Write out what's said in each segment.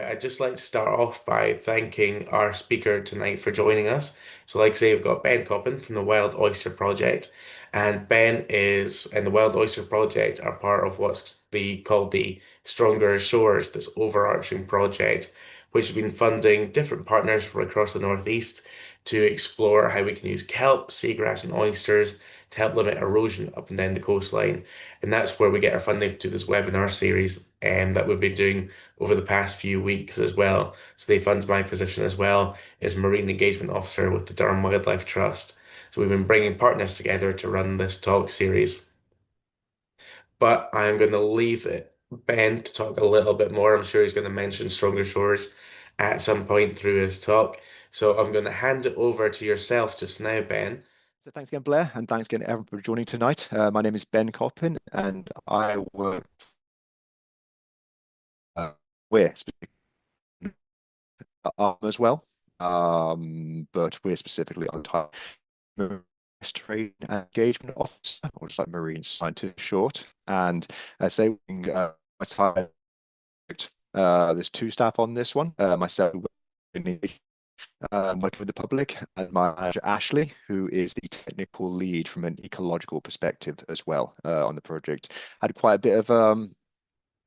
Right, I'd just like to start off by thanking our speaker tonight for joining us. So, like I say, we've got Ben Coppin from the Wild Oyster Project, and Ben is and the Wild Oyster Project are part of called the Stronger Shores, this overarching project, which has been funding different partners from across the Northeast to explore how we can use kelp, seagrass, and oysters to help limit erosion up and down the coastline. And that's where we get our funding to this webinar series that we've been doing over the past few weeks as well. So they fund my position as well as Marine Engagement Officer with the Durham Wildlife Trust. So we've been bringing partners together to run this talk series. But I'm going to leave it Ben to talk a little bit more. I'm sure he's going to mention Stronger Shores at some point through his talk. So I'm going to hand it over to yourself just now, Ben. So thanks again, Blair, and thanks again everyone for joining tonight. My name is Ben Coppin, and I work we're as well, but we're specifically on type trade and engagement officer, or just like marine scientist short. And I say there's two staff on this one. Myself, working with the public, and my manager Ashley, who is the technical lead from an ecological perspective as well on the project. Had quite a bit of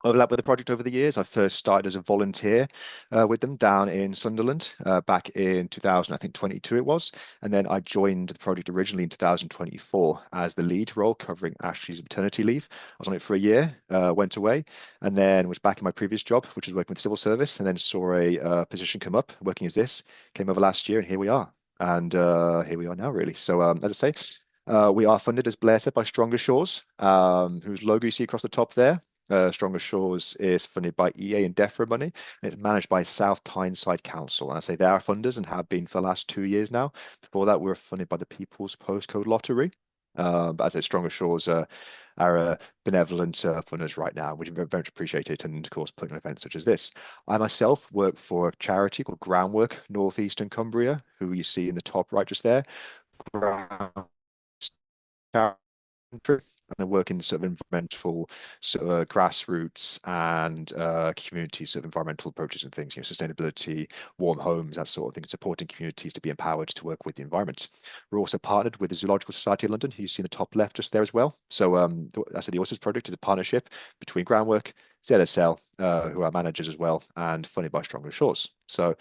overlap with the project over the years. I first started as a volunteer with them down in Sunderland back in 2000, I think 22 it was. And then I joined the project originally in 2024 as the lead role covering Ashley's maternity leave. I was on it for a year, went away, and then was back in my previous job, which is working with civil service, and then saw a position come up working as this, came over last year, and here we are. And here we are now, really. So as I say, we are funded, as Blair said, by Stronger Shores, whose logo you see across the top there. Stronger Shores is funded by EA and DEFRA money, and it's managed by South Tyneside Council. And I say they are funders and have been for the last 2 years now. Before that, we were funded by the People's Postcode Lottery. But as I say, Stronger Shores are benevolent funders right now, which is very, very much appreciated, and of course, putting on events such as this. I myself work for a charity called Groundwork Northeastern Cumbria, who you see in the top right just there. Ground and I work in sort of environmental, sort of grassroots and community sort of environmental approaches and things, sustainability, warm homes, that sort of thing, supporting communities to be empowered to work with the environment. We're also partnered with the Zoological Society of London, who you see in the top left just there as well. So I said the Oysters Project is a partnership between Groundwork, ZSL, who are managers as well, and funded by Stronger Shores. So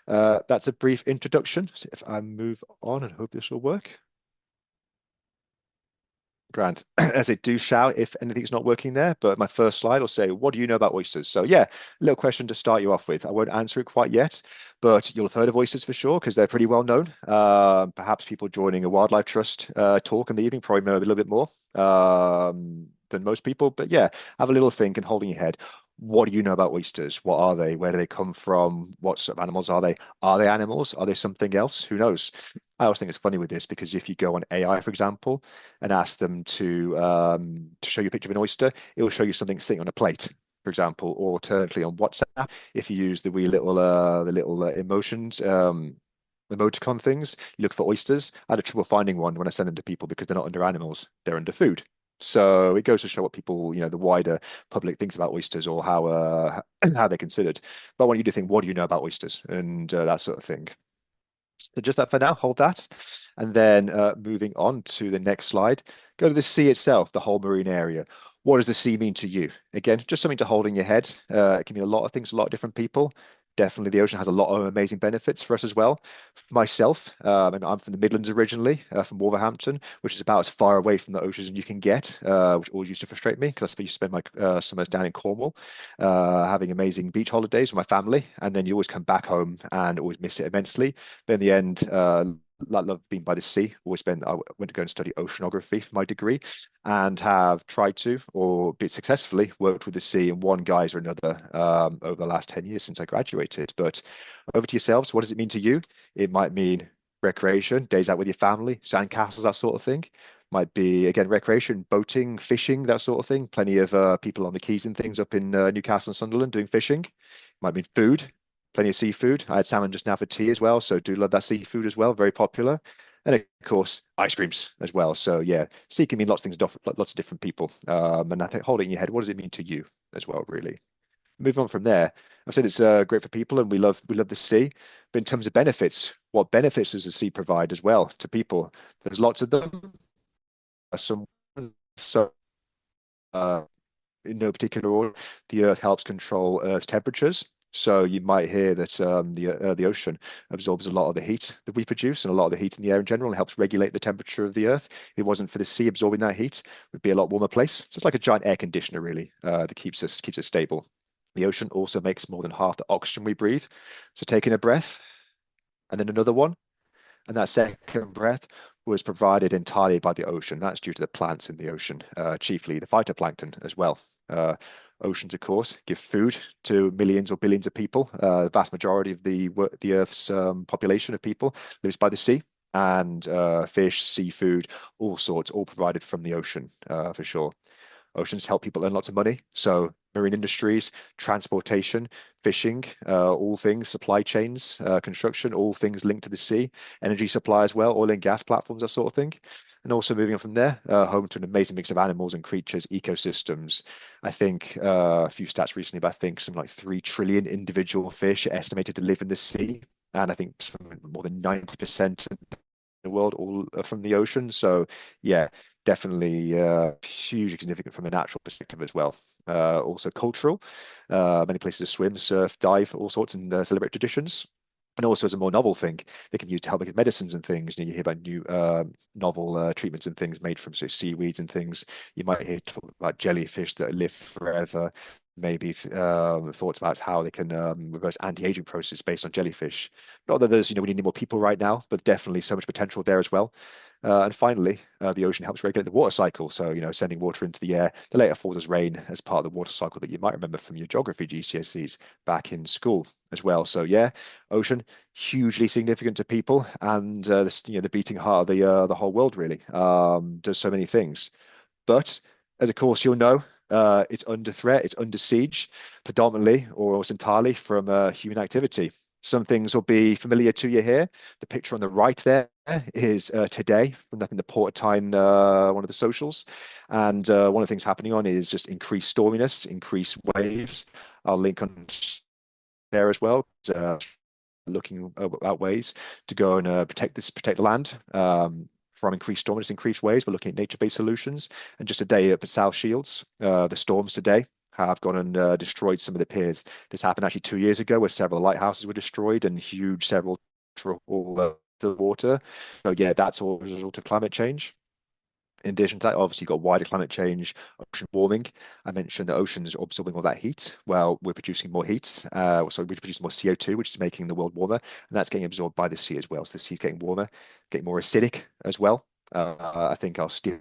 that's a brief introduction. So if I move on and hope this will work. Grant, as I do shout if anything's not working there, but my first slide will say, what do you know about oysters? So yeah, little question to start you off with. I won't answer it quite yet, but you'll have heard of oysters for sure because they're pretty well known. Perhaps people joining a wildlife trust talk in the evening probably know a little bit more than most people, but yeah, have a little think and holding your head. What do you know about oysters? What are they? Where do they come from? What sort of animals are they? Are they animals? Are they something else? Who knows? I always think it's funny with this because if you go on AI, for example, and ask them to show you a picture of an oyster, it will show you something sitting on a plate, for example, or alternatively on WhatsApp, if you use the wee little emotions emoticon things, you look for oysters. I had trouble finding one when I send them to people because they're not under animals, they're under food. So it goes to show what people, the wider public thinks about oysters or how how they're considered. But I want you to think, what do you know about oysters and that sort of thing. So just that for now, hold that. And then moving on to the next slide, go to the sea itself, the whole marine area. What does the sea mean to you? Again, just something to hold in your head. It can mean a lot of things to a lot of different people. Definitely, the ocean has a lot of amazing benefits for us as well. For myself, and I'm from the Midlands originally, from Wolverhampton, which is about as far away from the ocean as you can get, which always used to frustrate me because I used to spend my summers down in Cornwall, having amazing beach holidays with my family, and then you always come back home and always miss it immensely. But in the end, love being by the sea. I went to go and study oceanography for my degree, and have tried to, or be successfully, worked with the sea in one guise or another over the last 10 years since I graduated. But over to yourselves, what does it mean to you? It might mean recreation, days out with your family, sand castles, that sort of thing. Might be, again, recreation, boating, fishing, that sort of thing. Plenty of people on the quays and things up in Newcastle and Sunderland doing fishing. Might mean food, plenty of seafood. I had salmon just now for tea as well, so do love that seafood as well, very popular. And of course, ice creams as well. So yeah, sea can mean lots of things, lots of different people. And I think hold it in your head, what does it mean to you as well, really? Moving on from there, I've said it's great for people, and we love the sea. But in terms of benefits, what benefits does the sea provide as well to people? There's lots of them. Some so in no particular order, the Earth helps control Earth's temperatures. So you might hear that the ocean absorbs a lot of the heat that we produce and a lot of the heat in the air in general and helps regulate the temperature of the Earth. If it wasn't for the sea absorbing that heat, it would be a lot warmer place. So it's like a giant air conditioner, really, that keeps us stable. The ocean also makes more than half the oxygen we breathe. So taking a breath and then another one, and that second breath was provided entirely by the ocean. That's due to the plants in the ocean, chiefly the phytoplankton as well. Uh, Oceans, of course, give food to millions or billions of people. The vast majority of the Earth's population of people lives by the sea, and fish, seafood, all sorts, all provided from the ocean, for sure. Oceans help people earn lots of money. So marine industries, transportation, fishing, all things, supply chains, construction, all things linked to the sea, energy supply as well, oil and gas platforms, that sort of thing. And also moving on from there, home to an amazing mix of animals and creatures, ecosystems. I think a few stats recently, but I think some like 3 trillion individual fish are estimated to live in the sea. And I think more than 90% of the world all from the ocean. So yeah, definitely hugely significant from a natural perspective as well. Also cultural, many places to swim, surf, dive, all sorts, and celebrate traditions. And also as a more novel thing, they can use to help with medicines and things. You hear about new novel treatments and things made from say, seaweeds and things. You might hear talk about jellyfish that live forever. Maybe thoughts about how they can reverse anti-aging process based on jellyfish. Not that there's, we need any more people right now, but definitely so much potential there as well. And finally, the ocean helps regulate the water cycle. So, sending water into the air that later falls as rain as part of the water cycle that you might remember from your geography GCSEs back in school as well. So, yeah, ocean hugely significant to people, and this, the beating heart of the whole world really does so many things. But as of course you'll know, it's under threat, it's under siege, predominantly or almost entirely from human activity. Some things will be familiar to you here. The picture on the right there is today from I think the Port of Tyne, one of the socials. And one of the things happening on is just increased storminess, increased waves. I'll link on there as well. Looking at ways to go and protect the land from increased storms, increased waves. We're looking at nature-based solutions. And just today up at South Shields, the storms today have gone and destroyed some of the piers. This happened actually 2 years ago, where several lighthouses were destroyed and huge several all the water. So yeah, that's all as a result of climate change. In addition to that, obviously, you've got wider climate change, ocean warming. I mentioned the oceans are absorbing all that heat. Well, we're producing more heat. So we're producing more CO2, which is making the world warmer. And that's getting absorbed by the sea as well. So the sea's getting warmer, getting more acidic as well. I think I'll steal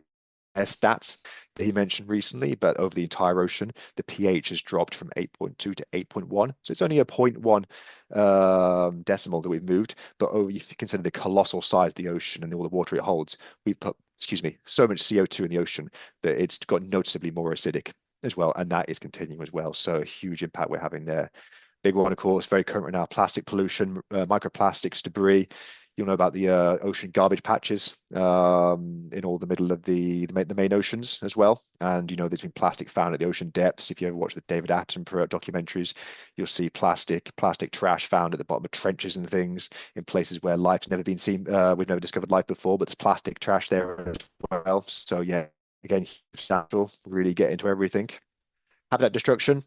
stats that he mentioned recently, but over the entire ocean, the pH has dropped from 8.2 to 8.1. So it's only a zero point 0.1 decimal that we've moved. But if you consider the colossal size of the ocean and all the water it holds, we've put, excuse me, so much CO2 in the ocean that it's got noticeably more acidic as well. And that is continuing as well. So a huge impact we're having there. Big one, of course, very current right now, plastic pollution, microplastics, debris. You'll know about the ocean garbage patches in all the middle of the main oceans as well. And, there's been plastic found at the ocean depths. If you ever watch the David Attenborough documentaries, you'll see plastic trash found at the bottom of trenches and things in places where life's never been seen. We've never discovered life before, but there's plastic trash there as well. So, yeah, again, substantial, really get into everything. Habitat destruction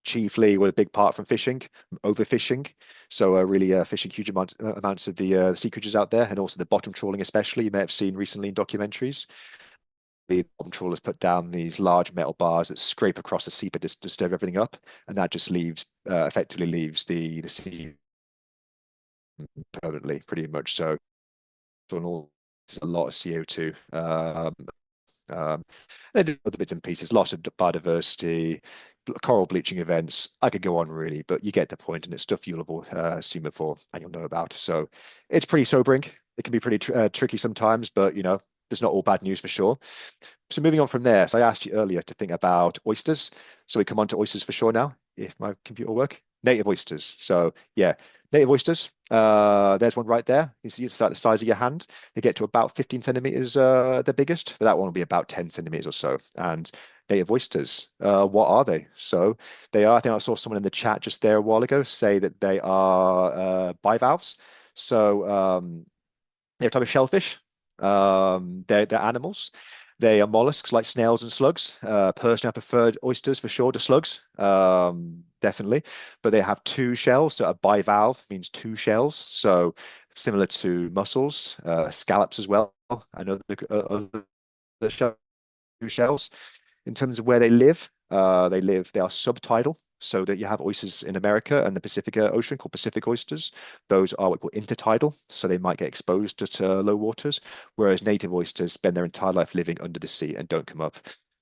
chiefly with a big part from fishing, overfishing. So really fishing huge amounts of the sea creatures out there, and also the bottom trawling, especially you may have seen recently in documentaries. The bottom trawlers put down these large metal bars that scrape across the sea to disturb everything up, and that just effectively leaves the sea permanently, pretty much. So, in all, it's a lot of CO2. Um, and other bits and pieces, loss of biodiversity, coral bleaching events. I could go on really, but you get the point, and it's stuff you'll have all seen before and you'll know about. So it's pretty sobering. It can be pretty tricky sometimes, but there's not all bad news for sure. So moving on from there, so I asked you earlier to think about oysters. So we come on to oysters for sure now, if my computer will work. Native oysters. So yeah, native oysters. There's one right there. It's like the size of your hand. They get to about 15 centimeters, the biggest, but that one will be about 10 centimeters or so. And native oysters. What are they? So they are, I think I saw someone in the chat just there a while ago say that they are bivalves. So they're a type of shellfish. They're animals. They are mollusks like snails and slugs. Personally, I preferred oysters for sure to slugs, definitely. But they have two shells. So a bivalve means two shells. So similar to mussels, scallops as well. I know the shell, two shells. In terms of where they are subtidal. So that you have oysters in America and the Pacific Ocean called Pacific oysters. Those are what we call intertidal, so they might get exposed to low waters, whereas native oysters spend their entire life living under the sea and don't come up.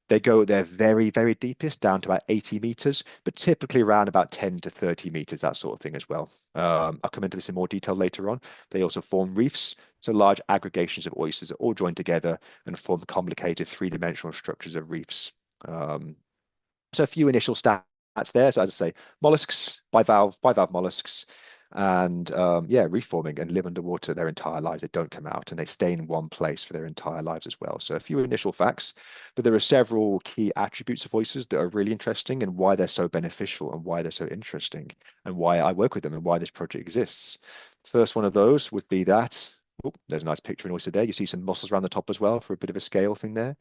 They go their very, very deepest down to about 80 meters, but typically around about 10 to 30 meters, that sort of thing as well. I'll come into this in more detail later on. They also form reefs, so large aggregations of oysters that all join together and form complicated three-dimensional structures of reefs. Um, so a few initial stats there. So as I say, mollusks, bivalve mollusks, and yeah, reef forming and live underwater their entire lives. They don't come out and they stay in one place for their entire lives as well. So a few initial facts, but there are several key attributes of oysters that are really interesting and why they're so beneficial and why they're so interesting and why I work with them and why this project exists. First one of those would be that. Oh, there's a nice picture of an oyster there. You see some mussels around the top as well for a bit of a scale thing there.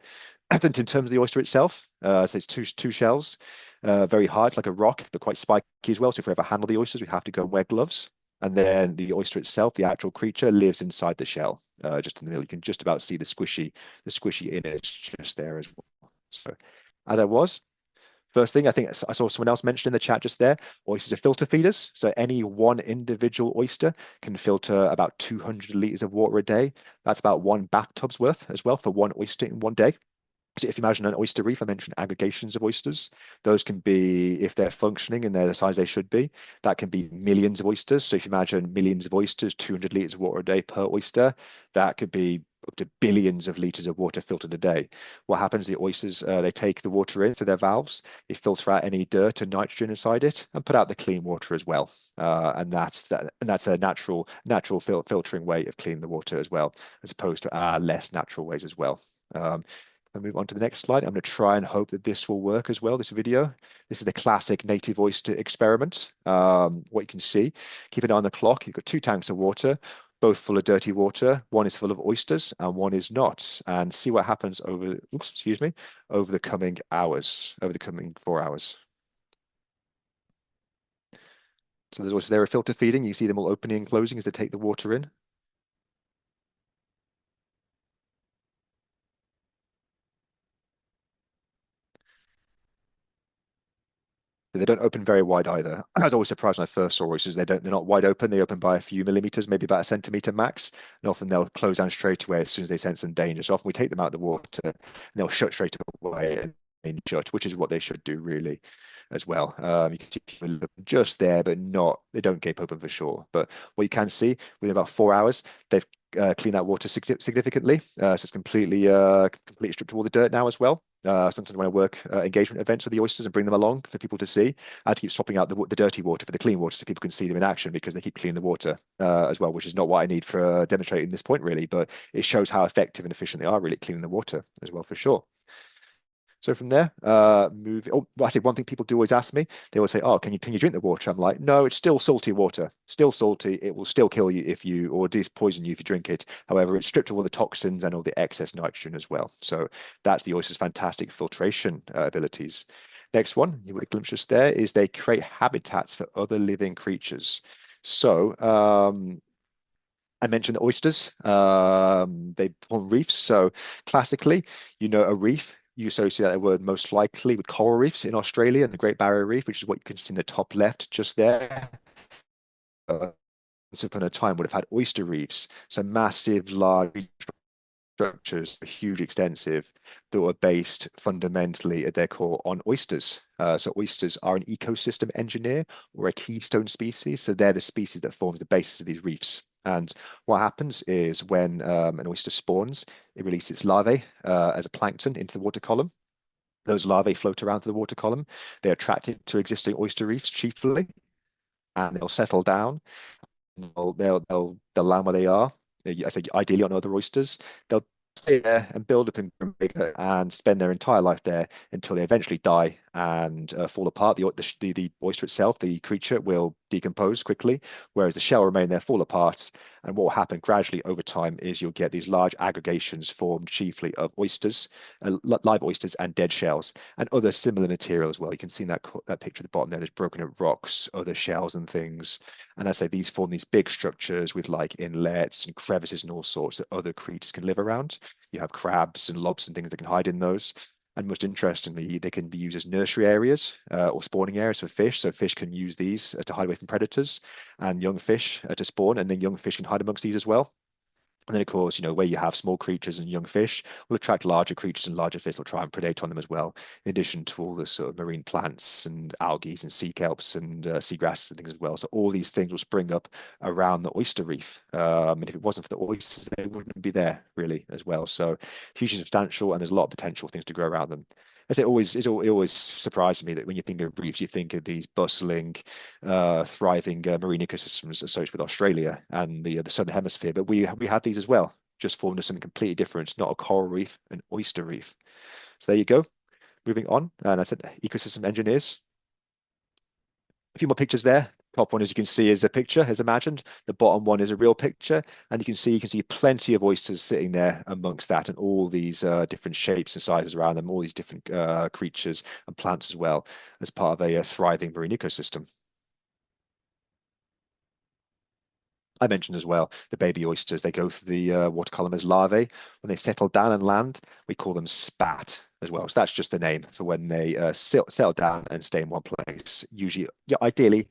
And in terms of the oyster itself, so it's two shells, very hard. It's like a rock, but quite spiky as well. So if we ever handle the oysters, we have to go and wear gloves. And then the oyster itself, the actual creature, lives inside the shell, just in the middle. You can just about see the squishy innards just there as well. So, as I was, first thing, I think I saw someone else mention in the chat just there, oysters are filter feeders. So any one individual oyster can filter about 200 liters of water a day. That's about one bathtub's worth as well for one oyster in one day. So if you imagine an oyster reef, I mentioned aggregations of oysters. Those can be, if they're functioning and they're the size they should be, that can be millions of oysters. So if you imagine millions of oysters, 200 liters of water a day per oyster, that could be up to billions of liters of water filtered a day. What happens? The oysters, they take the water in through their valves, they filter out any dirt and nitrogen inside it, and put out the clean water as well. And that's a natural filtering way of cleaning the water as well, as opposed to our less natural ways as well. I'll move on to the next slide. I'm going to try and hope that this will work as well, this video. This is the classic native oyster experiment. What you can see, keep an eye on the clock. You've got two tanks of water, both full of dirty water. One is full of oysters and one is not. And see what happens over the coming hours, over the coming 4 hours. So there's oysters there are filter feeding. You see them all opening and closing as they take the water in. They don't open very wide either. I was always surprised when I first saw oysters. They're not wide open. They open by a few millimeters, maybe about a centimeter max. And often they'll close down straight away as soon as they sense some danger. So often we take them out of the water and they'll shut straight away and shut, which is what they should do really as well. You can see people just there, but not, they don't gape open for sure. But what you can see within about 4 hours, they've cleaned that water significantly. So it's completely stripped of all the dirt now as well. Sometimes when I work engagement events with the oysters and bring them along for people to see, I have to keep swapping out the dirty water for the clean water so people can see them in action because they keep cleaning the water as well, which is not what I need for demonstrating this point really, but it shows how effective and efficient they are really cleaning the water as well for sure. So from there, move. Oh, well, actually, one thing people do always ask me, they always say, "Oh, can you drink the water?" I'm like, "No, it's still salty water. Still salty. It will still kill you if you or poison you if you drink it. However, it's stripped of all the toxins and all the excess nitrogen as well. So that's the oyster's fantastic filtration abilities. Next one, you would have glimpsed just there, is they create habitats for other living creatures. So I mentioned oysters. They form reefs. So classically, a reef, you associate that word most likely with coral reefs in Australia and the Great Barrier Reef, which is what you can see in the top left just there. Once upon a time would have had oyster reefs, so massive, large structures, huge, extensive, that were based fundamentally at their core on oysters. So oysters are an ecosystem engineer or a keystone species. So they're the species that forms the basis of these reefs. And what happens is when an oyster spawns, it releases its larvae as a plankton into the water column. Those larvae float around the water column. They're attracted to existing oyster reefs chiefly, and they'll settle down. They'll land where they are. I say ideally on other oysters. They'll stay there and build up in Grimbaker and spend their entire life there until they eventually die and fall apart. The oyster itself, the creature, will decompose quickly, whereas the shell remain there, fall apart. And what will happen gradually over time is you'll get these large aggregations formed chiefly of oysters, live oysters, and dead shells, and other similar material as well. You can see in that picture at the bottom there, there's broken up rocks, other shells and things. And I say these form these big structures with like inlets and crevices and all sorts that other creatures can live around. You have crabs and lobsters and things that can hide in those. And most interestingly, they can be used as nursery areas or spawning areas for fish. So fish can use these to hide away from predators, and young fish to spawn, and then young fish can hide amongst these as well. And then, of course, where you have small creatures and young fish will attract larger creatures, and larger fish will try and predate on them as well, in addition to all the sort of marine plants and algae and sea kelps and seagrasses and things as well. So all these things will spring up around the oyster reef. And if it wasn't for the oysters, they wouldn't be there really as well. So hugely substantial, and there's a lot of potential things to grow around them. As it always surprises me that when you think of reefs, you think of these bustling, thriving marine ecosystems associated with Australia and the southern hemisphere. But we have these as well, just formed as something completely different, not a coral reef, an oyster reef. So there you go. Moving on, and I said ecosystem engineers. A few more pictures there. Top one, as you can see, is a picture as imagined. The bottom one is a real picture, and you can see plenty of oysters sitting there amongst that, and all these different shapes and sizes around them, all these different creatures and plants as well, as part of a thriving marine ecosystem. I mentioned as well the baby oysters. They go through the water column as larvae. When they settle down and land, we call them spat as well. So that's just the name for when they settle down and stay in one place. Usually, yeah, ideally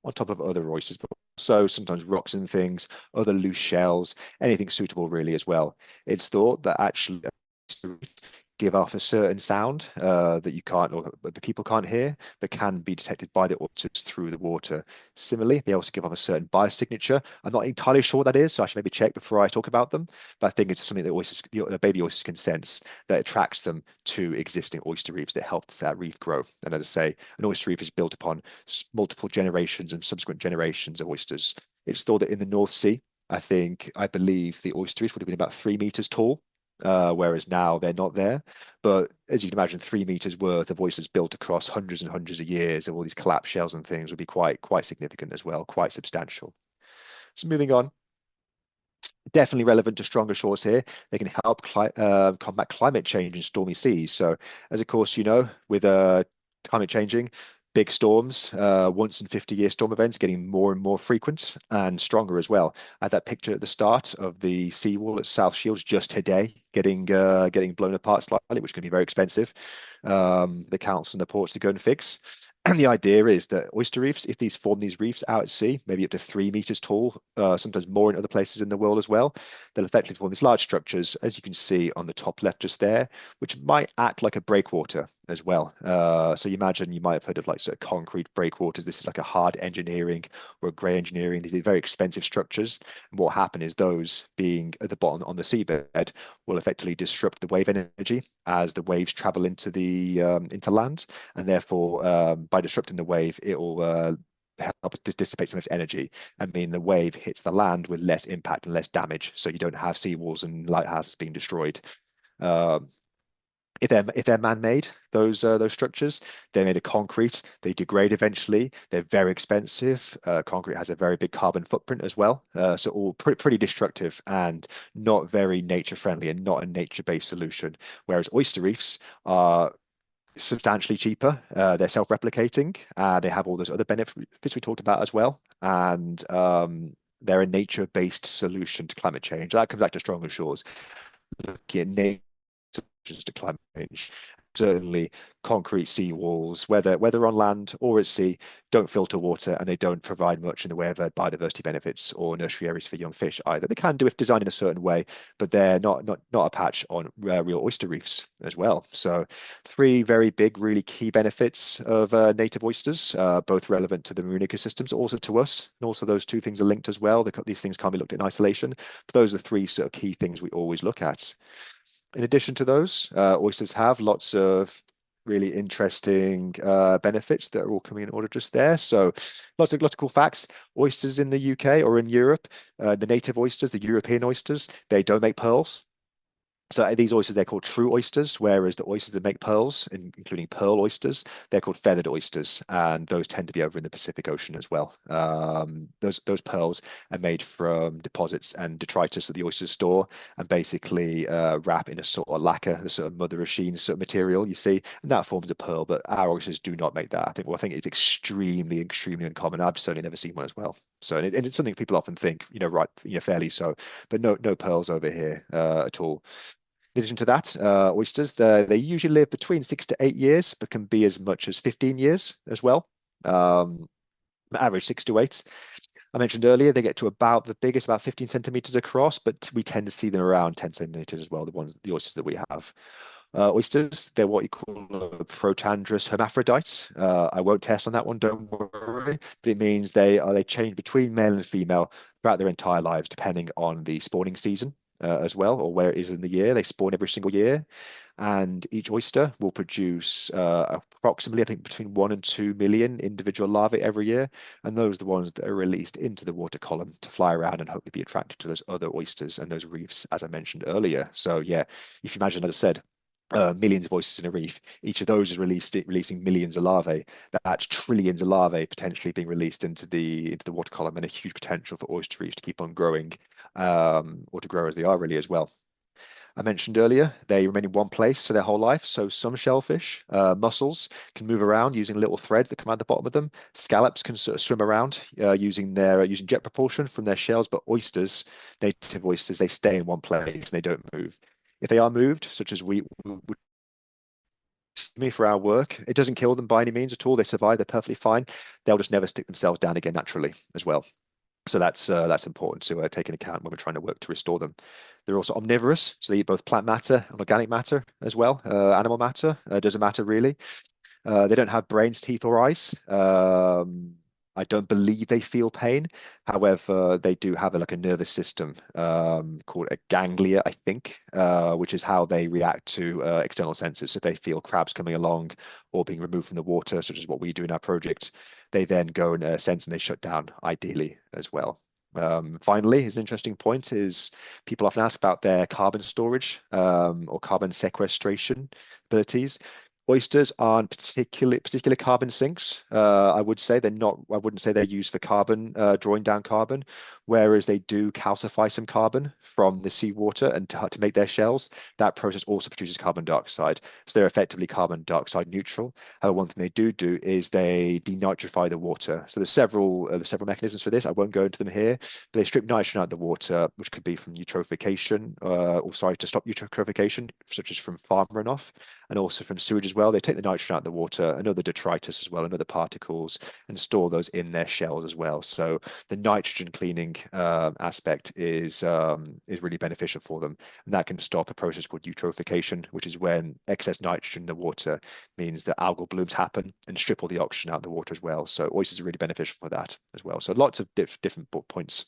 on top of other oysters, but also sometimes rocks and things, other loose shells, anything suitable really as well. It's thought that actually give off a certain sound that you can't or the people can't hear, but can be detected by the oysters through the water. Similarly, they also give off a certain biosignature. I'm not entirely sure what that is, so I should maybe check before I talk about them. But I think it's something that the baby oysters can sense that attracts them to existing oyster reefs that helps that reef grow. And as I say, an oyster reef is built upon multiple generations and subsequent generations of oysters. It's thought that in the North Sea, I believe the oyster reef would have been about 3 meters tall, whereas now they're not there. But as you can imagine, 3 meters worth of oysters built across hundreds and hundreds of years of all these collapsed shells and things would be quite significant as well, quite substantial. So moving on, definitely relevant to stronger shores here. They can help combat climate change and stormy seas. So, as of course you know, with climate changing, big storms, once in 50-year storm events getting more and more frequent and stronger as well. I had that picture at the start of the seawall at South Shields just today, getting blown apart slightly, which can be very expensive. The council and the ports to go and fix. And the idea is that oyster reefs, if these form these reefs out at sea, maybe up to 3 meters tall, sometimes more in other places in the world as well, they'll effectively form these large structures, as you can see on the top left just there, which might act like a breakwater as well. So you imagine you might have heard of like sort of concrete breakwaters. This is like a hard engineering or a grey engineering. These are very expensive structures. And what will happen is those being at the bottom on the seabed will effectively disrupt the wave energy as the waves travel into land, and therefore by disrupting the wave, it will help dissipate some of its energy and mean the wave hits the land with less impact and less damage. So you don't have seawalls and lighthouses being destroyed. Um, if they're man-made, those structures, they're made of concrete. They degrade eventually. They're very expensive. Concrete has a very big carbon footprint as well. So all pretty destructive and not very nature friendly and not a nature-based solution. Whereas oyster reefs are substantially cheaper. They're self-replicating. They have all those other benefits we talked about as well. And they're a nature-based solution to climate change. That comes back to stronger shores. Looking at nature solutions to climate change. Certainly, concrete seawalls, whether on land or at sea, don't filter water and they don't provide much in the way of biodiversity benefits or nursery areas for young fish either. They can do if designed in a certain way, but they're not a patch on real oyster reefs as well. So, three very big, really key benefits of native oysters, both relevant to the marine ecosystems, also to us, and also those two things are linked as well. These things can't be looked at in isolation. But those are three sort of key things we always look at. In addition to those, oysters have lots of really interesting benefits that are all coming in order just there. So lots of cool facts. Oysters in the UK or in Europe, the native oysters, the European oysters, they don't make pearls. So these oysters, they're called true oysters, whereas the oysters that make pearls, including pearl oysters, they're called feathered oysters, and those tend to be over in the Pacific Ocean as well. Those pearls are made from deposits and detritus that the oysters store, and basically wrap in a sort of lacquer, the sort of mother of sheen sort of material you see, and that forms a pearl. But our oysters do not make that. I think it's extremely uncommon. I've certainly never seen one as well. So, and it's something people often think, right, fairly so, but no pearls over here at all. In addition to that, oysters, they usually live between 6 to 8 years, but can be as much as 15 years as well. Um, Average 6 to 8. I mentioned earlier, they get to about the biggest, about 15 centimeters across, but we tend to see them around 10 centimeters as well, the oysters that we have. Oysters, they're what you call a protandrous hermaphrodite. I won't test on that one, don't worry. But it means they change between male and female throughout their entire lives, depending on the spawning season as well, or where it is in the year. They spawn every single year, and each oyster will produce approximately, I think, between 1 and 2 million individual larvae every year. And those are the ones that are released into the water column to fly around and hopefully be attracted to those other oysters and those reefs, as I mentioned earlier. So yeah, if you imagine, as I said, millions of oysters in a reef. Each of those is releasing millions of larvae. That's trillions of larvae potentially being released into the water column, and a huge potential for oyster reefs to keep on growing, or to grow as they are really as well. I mentioned earlier, they remain in one place for their whole life. So some shellfish, mussels, can move around using little threads that come out the bottom of them. Scallops can sort of swim around using jet propulsion from their shells. But oysters, native oysters, they stay in one place and they don't move. If they are moved, such as we would me for our work, it doesn't kill them by any means at all. They survive. They're perfectly fine. They'll just never stick themselves down again naturally as well. So that's important to take into account when we're trying to work to restore them. They're also omnivorous, so they eat both plant matter and organic matter as well. Animal matter doesn't matter really. They don't have brains, teeth, or eyes. I don't believe they feel pain. However, they do have like a nervous system called a ganglia, I think, which is how they react to external senses. So if they feel crabs coming along or being removed from the water, such as what we do in our project, they then go and sense and they shut down, ideally as well. Finally, his interesting point is people often ask about their carbon storage or carbon sequestration abilities. Oysters aren't particular carbon sinks. I would say they're not. I wouldn't say they're used for carbon, drawing down carbon, whereas they do calcify some carbon from the seawater and to make their shells. That process also produces carbon dioxide, so they're effectively carbon dioxide neutral. However, one thing they do is they denitrify the water. So there's several mechanisms for this. I won't go into them here, but they strip nitrogen out of the water, which could be from eutrophication, or sorry, to stop eutrophication, such as from farm runoff, and also from sewage as well. They take the nitrogen out of the water and other detritus as well and other particles and store those in their shells as well. So the nitrogen cleaning aspect is really beneficial for them, and that can stop a process called eutrophication, which is when excess nitrogen in the water means that algal blooms happen and strip all the oxygen out of the water as well. So oysters are really beneficial for that as well. So lots of different points.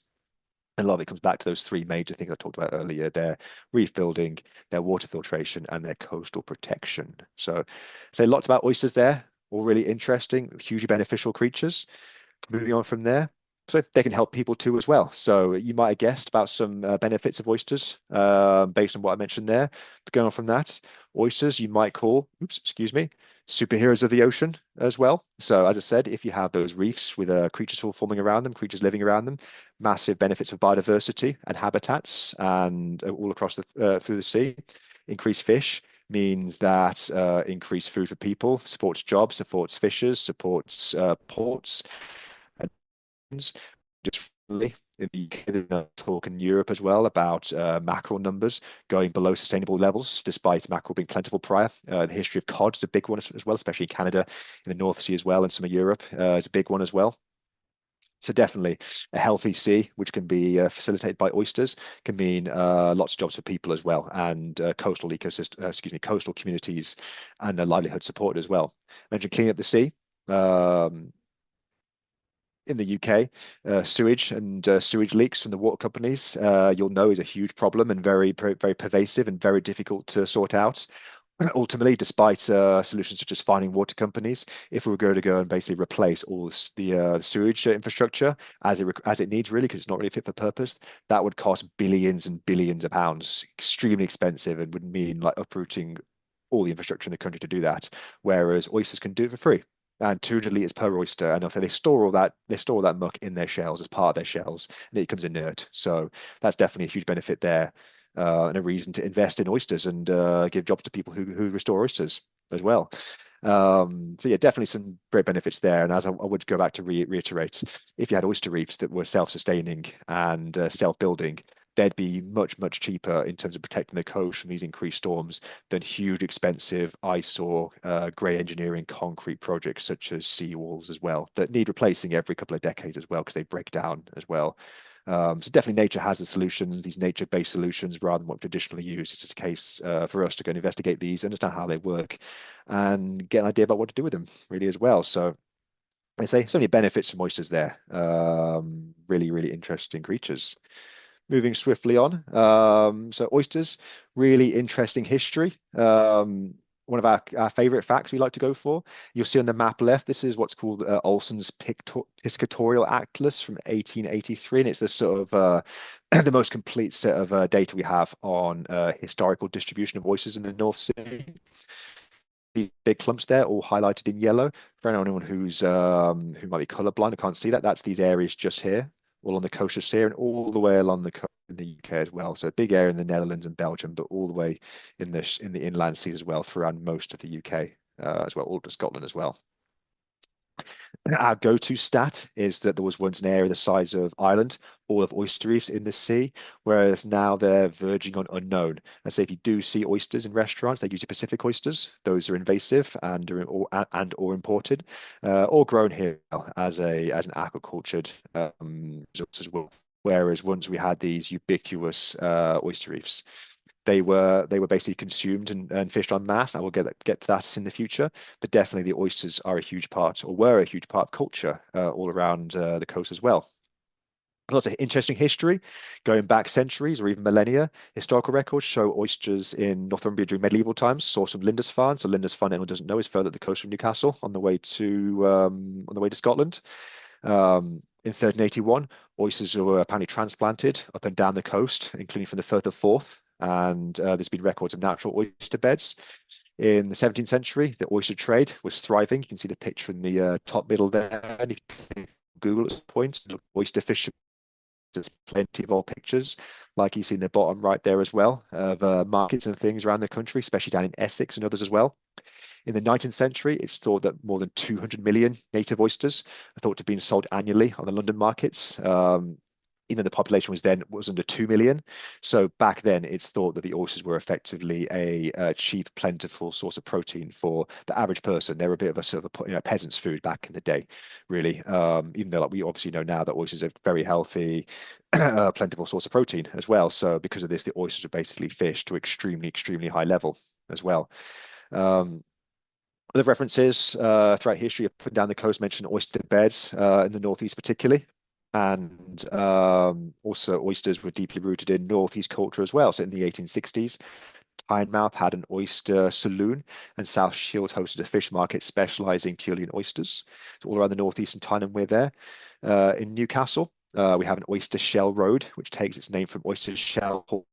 And a lot of it comes back to those three major things I talked about earlier: their reef building, their water filtration, and their coastal protection. So, say lots about oysters there, all really interesting, hugely beneficial creatures. Moving on from there, so they can help people too as well. So you might have guessed about some benefits of oysters based on what I mentioned there. But going on from that, oysters you might call, oops, excuse me, superheroes of the ocean as well. So as I said, if you have those reefs with creatures all forming around them, creatures living around them, massive benefits of biodiversity and habitats and all across through the sea. Increased fish means that increased food for people, supports jobs, supports fishers, supports ports and just recently in the UK, there's a talk in Europe as well about mackerel numbers going below sustainable levels, despite mackerel being plentiful prior. The history of cod is a big one as well, especially in Canada, in the North Sea as well, and some of Europe is a big one as well. So definitely a healthy sea, which can be facilitated by oysters, can mean lots of jobs for people as well, and coastal coastal communities and livelihood support as well. I mentioned cleaning up the sea. Um, in the UK, sewage and sewage leaks from the water companies, you'll know, is a huge problem and very pervasive and very difficult to sort out. ultimately, despite solutions such as finding water companies, if we were going to go and basically replace all the sewage infrastructure as it needs, really, because it's not really fit for purpose, that would cost billions and billions of pounds, extremely expensive, and would mean like uprooting all the infrastructure in the country to do that. Whereas oysters can do it for free. And 200 liters per oyster, and also they store all that muck in their shells as part of their shells, and it becomes inert. So that's definitely a huge benefit there, and a reason to invest in oysters and give jobs to people who restore oysters as well. So yeah, definitely some great benefits there. And as I would go back to reiterate, if you had oyster reefs that were self-sustaining and self-building, they'd be much, much cheaper in terms of protecting the coast from these increased storms than huge, expensive ice or grey engineering concrete projects such as seawalls as well that need replacing every couple of decades as well because they break down as well. So definitely nature has the solutions, these nature-based solutions, rather than what we traditionally use. It's just a case for us to go and investigate these, understand how they work, and get an idea about what to do with them, really, as well. So I say so many benefits from oysters there. Really, really interesting creatures. Moving swiftly on. So oysters, really interesting history. One of our favorite facts we like to go for. You'll see on the map left, this is what's called Olson's Piscatorial Atlas from 1883, and it's the sort of the most complete set of data we have on historical distribution of oysters in the North Sea. The big clumps there, all highlighted in yellow. For anyone who might be colorblind, I can't see that. That's these areas just here, all on the coast of Syria and all the way along the coast in the UK as well. So a big area in the Netherlands and Belgium, but all the way in the inland seas as well, throughout most of the UK as well, all to Scotland as well. Our go-to stat is that there was once an area the size of Ireland, all of oyster reefs in the sea, whereas now they're verging on unknown. And so if you do see oysters in restaurants, they use the Pacific oysters. Those are invasive and or imported, or grown here as an aquacultured resource as well. Whereas once we had these ubiquitous oyster reefs, they were basically consumed and fished en masse. I will get to that in the future, but definitely the oysters are a huge part, or were a huge part of culture all around the coast as well. Lots of interesting history going back centuries or even millennia. Historical records show oysters in Northumbria during medieval times, source of Lindisfarne. So Lindisfarne, anyone doesn't know, is further up the coast from Newcastle on the way to Scotland. In 1381, oysters were apparently transplanted up and down the coast, including from the Firth of Forth. And there's been records of natural oyster beds. In the 17th century, the oyster trade was thriving. You can see the picture in the top middle there. And if you Google at some point, look oyster fish. There's plenty of old pictures, like you see in the bottom right there as well, of markets and things around the country, especially down in Essex and others as well. In the 19th century, it's thought that more than 200 million native oysters are thought to have been sold annually on the London markets. Even the population was under 2 million. So back then, it's thought that the oysters were effectively a cheap, plentiful source of protein for the average person. They were a bit of a sort of peasant's food back in the day, really. Even though like we obviously know now that oysters are very healthy, plentiful source of protein as well. So because of this, the oysters are basically fished to extremely, extremely high level as well. Um, Other references throughout history up and down the coast mention oyster beds in the northeast, particularly. And also, oysters were deeply rooted in northeast culture as well. So, in the 1860s, Tynemouth had an oyster saloon, and South Shields hosted a fish market specializing purely in oysters. So, all around the northeast and Tyne and Wear there. In Newcastle, we have an oyster shell road, which takes its name from oyster shell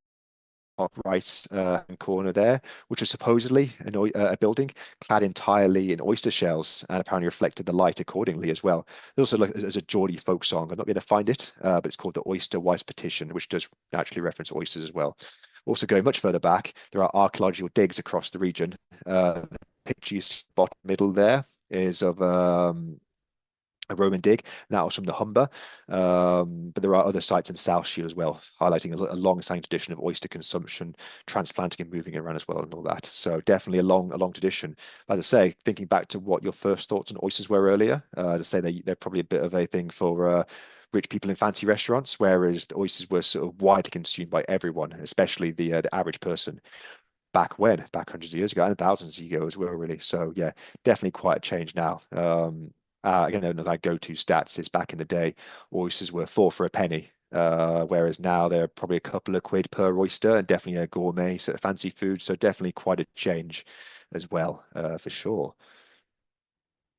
top right hand corner there, which was supposedly a building clad entirely in oyster shells and apparently reflected the light accordingly as well. There's also like as a Geordie folk song. I'm not going to find it, but it's called the Oyster Weiss Petition, which does naturally reference oysters as well. Also, going much further back, there are archaeological digs across the region. The picture you spot middle there is of a Roman dig. That was from the Humber. But there are other sites in South Shield as well, highlighting a long-standing tradition of oyster consumption, transplanting and moving it around as well, and all that. So definitely a long tradition. As I say, thinking back to what your first thoughts on oysters were earlier, as I say, they're probably a bit of a thing for rich people in fancy restaurants, whereas the oysters were sort of widely consumed by everyone, especially the average person back hundreds of years ago and thousands of years ago as well, really. So yeah, definitely quite a change now. Again, another go-to stats is back in the day, oysters were four for a penny. whereas now they're probably a couple of quid per oyster and definitely a gourmet sort of fancy food. So definitely quite a change as well, for sure.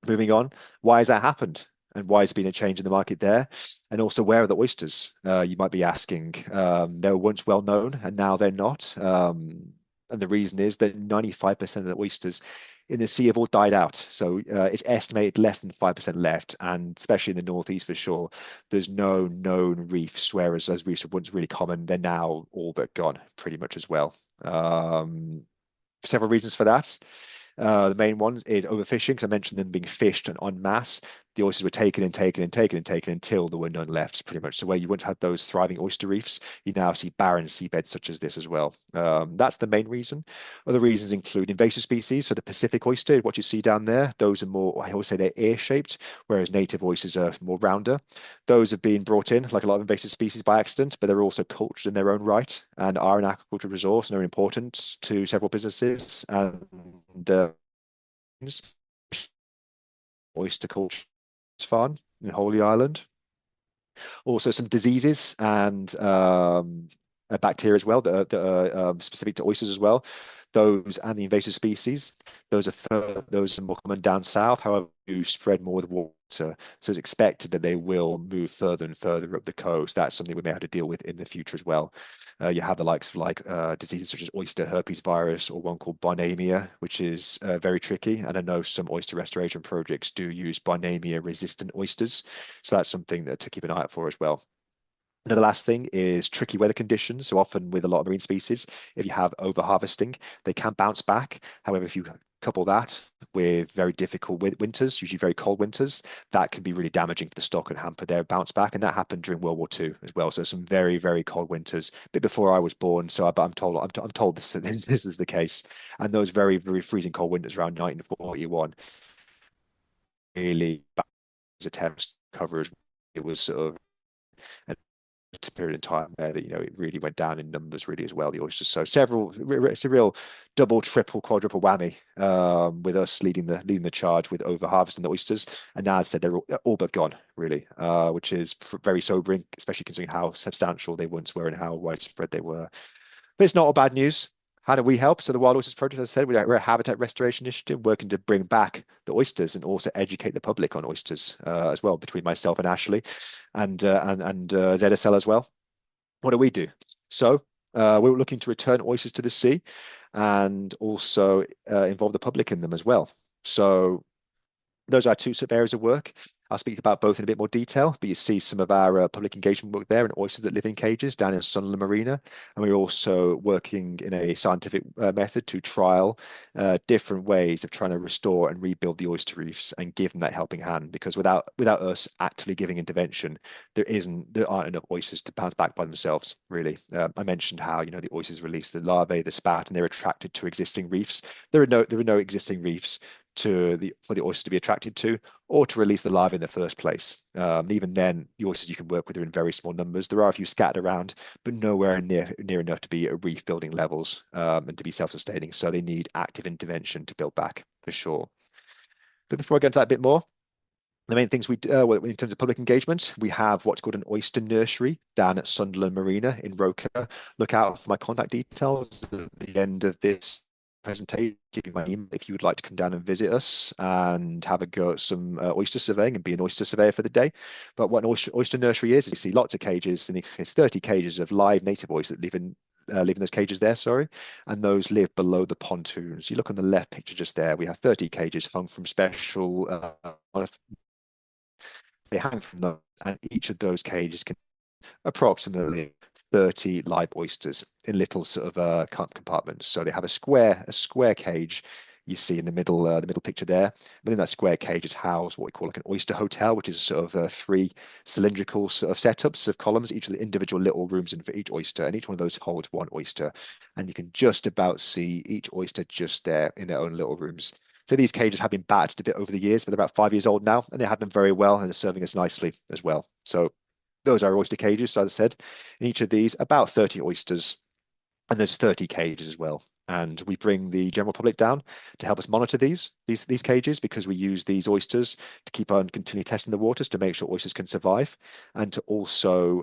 Moving on, why has that happened? And why has there been a change in the market there? And also, where are the oysters? You might be asking. They were once well known and now they're not. And the reason is that 95% of the oysters in the sea have all died out. So it's estimated less than 5% left. And especially in the Northeast for sure, there's no known reefs, whereas those reefs were once really common, they're now all but gone pretty much as well. Several reasons for that. The main ones is overfishing, because I mentioned them being fished and en masse. The oysters were taken and taken and taken and taken until there were none left, pretty much. So where you once had those thriving oyster reefs, you now see barren seabeds such as this as well. That's the main reason. Other reasons include invasive species. So the Pacific oyster, what you see down there, those are more, I always say they're ear-shaped, whereas native oysters are more rounder. Those have been brought in, like a lot of invasive species, by accident, but they're also cultured in their own right and are an aquaculture resource and are important to several businesses. And oyster culture farm in Holy Island. Also, some diseases and bacteria as well that are specific to oysters as well. Those and the invasive species, those are more common down south. However, do spread more with water, so it's expected that they will move further and further up the coast. That's something we may have to deal with in the future as well. You have the likes of diseases such as oyster herpes virus or one called Barnamia, which is very tricky. And I know some oyster restoration projects do use Barnamia resistant oysters, so that's something to keep an eye out for as well. Another last thing is tricky weather conditions. So often with a lot of marine species, if you have overharvesting, they can bounce back. However, if you couple that with very difficult winters, usually very cold winters, that can be really damaging to the stock and hamper their bounce back. And that happened during World War II as well. So some very, very cold winters, a bit before I was born. So I'm told I'm told this is the case. And those very, very freezing cold winters around 1941 really as attempts to cover as it was sort of period of time where that it really went down in numbers really as well, the oysters. So several, it's a real double, triple, quadruple whammy, with us leading the charge with over harvesting the oysters. And now, as I said, they're all but gone really, which is very sobering, especially considering how substantial they once were and how widespread they were. But it's not all bad news. How do we help? So the Wild Oysters Project, as I said, we're a habitat restoration initiative working to bring back the oysters and also educate the public on oysters, as well, between myself and Ashley and ZSL as well. What do we do? So we're looking to return oysters to the sea and also involve the public in them as well. So those are our two sub-areas of work. I'll speak about both in a bit more detail, but you see some of our public engagement work there in oysters that live in cages down in Sunderland Marina. And we're also working in a scientific method to trial different ways of trying to restore and rebuild the oyster reefs and give them that helping hand. Because without us actively giving intervention, there aren't enough oysters to bounce back by themselves, really. I mentioned how the oysters release the larvae, the spat, and they're attracted to existing reefs. There are no existing reefs for the oyster to be attracted to or to release the larvae in the first place. Even then, the oysters you can work with are in very small numbers. There are a few scattered around, but nowhere near enough to be at reef building levels, and to be self-sustaining. So they need active intervention to build back for sure. But before I get into that a bit more, the main things well, in terms of public engagement, we have what's called an oyster nursery down at Sunderland Marina in Roker. Look out for my contact details at the end of this presentation. Give you my email if you would like to come down and visit us and have a go at some oyster surveying and be an oyster surveyor for the day. But what an oyster nursery is you see lots of cages, in this case 30 cages of live native oysters that live in those cages there, sorry, and those live below the pontoons. You look on the left picture just there, we have 30 cages hung from special they hang from those, and each of those cages can approximately 30 live oysters in little sort of compartments. So they have a square cage you see in the middle picture there. Within that square cage is housed what we call like an oyster hotel, which is sort of three cylindrical sort of setups of columns, each of the individual little rooms in for each oyster, and each one of those holds one oyster. And you can just about see each oyster just there in their own little rooms. So these cages have been battered a bit over the years, but they're about 5 years old now, and they have done very well and are serving us nicely as well. So those are oyster cages. So as I said, in each of these, about 30 oysters. And there's 30 cages as well. And we bring the general public down to help us monitor these cages because we use these oysters to keep on continually testing the waters to make sure oysters can survive and to also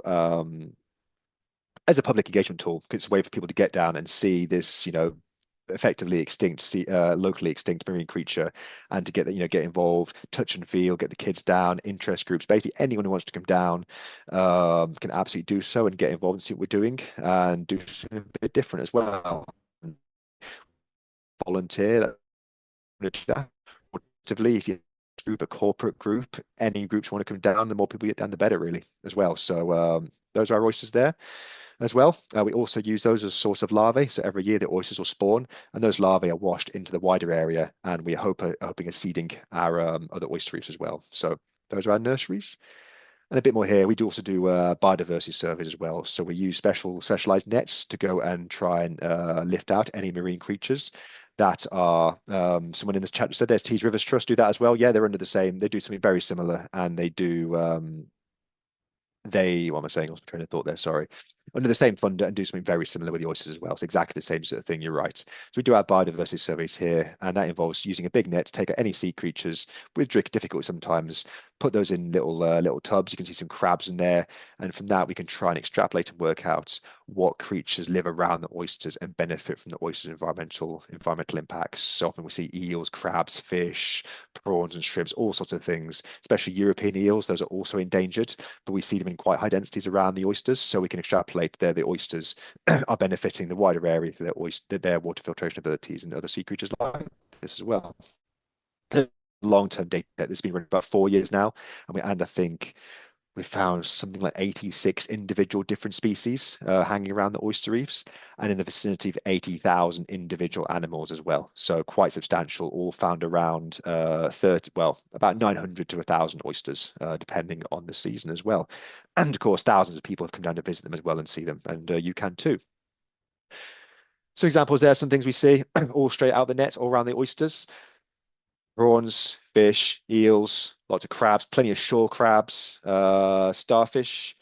as a public engagement tool, 'cause it's a way for people to get down and see this, effectively extinct, locally extinct marine creature, and to get involved, touch and feel, get the kids down, interest groups, basically anyone who wants to come down can absolutely do so and get involved and see what we're doing and do something a bit different as well. Volunteer, that actively, if you group a corporate group, any groups want to come down, the more people get down, the better, really, as well. So those are our oysters there as well. We also use those as a source of larvae. So every year the oysters will spawn, and those larvae are washed into the wider area, and we hoping of seeding our other oyster reefs as well. So those are our nurseries. And a bit more here. We do also do biodiversity surveys as well. So we use specialized nets to go and try and lift out any marine creatures that are. Someone in this chat said there's Tees Rivers Trust do that as well. Yeah, they're under the same. They do something very similar, and they do. What am I saying? I was trying to thought there. Sorry. Under the same funder and do something very similar with the oysters as well. It's exactly the same sort of thing. You're right. So we do our biodiversity surveys here, and that involves using a big net to take out any sea creatures with difficulty sometimes. Put those in little tubs. You can see some crabs in there, and from that we can try and extrapolate and work out what creatures live around the oysters and benefit from the oysters' environmental impacts. So often we see eels, crabs, fish, prawns, and shrimps, all sorts of things. Especially European eels; those are also endangered, but we see them in quite high densities around the oysters, so we can extrapolate there the oysters are benefiting the wider area through their water filtration abilities and other sea creatures like this as well. Long-term data this has been running about 4 years now, and I think we found something like 86 individual different species hanging around the oyster reefs, and in the vicinity of 80,000 individual animals as well. So quite substantial, all found around 30, well, about 900 to 1,000 oysters, depending on the season as well. And of course, thousands of people have come down to visit them as well and see them, and you can too. So examples there, some things we see all straight out the net, all around the oysters. Prawns, fish, eels, lots of crabs, plenty of shore crabs, starfish,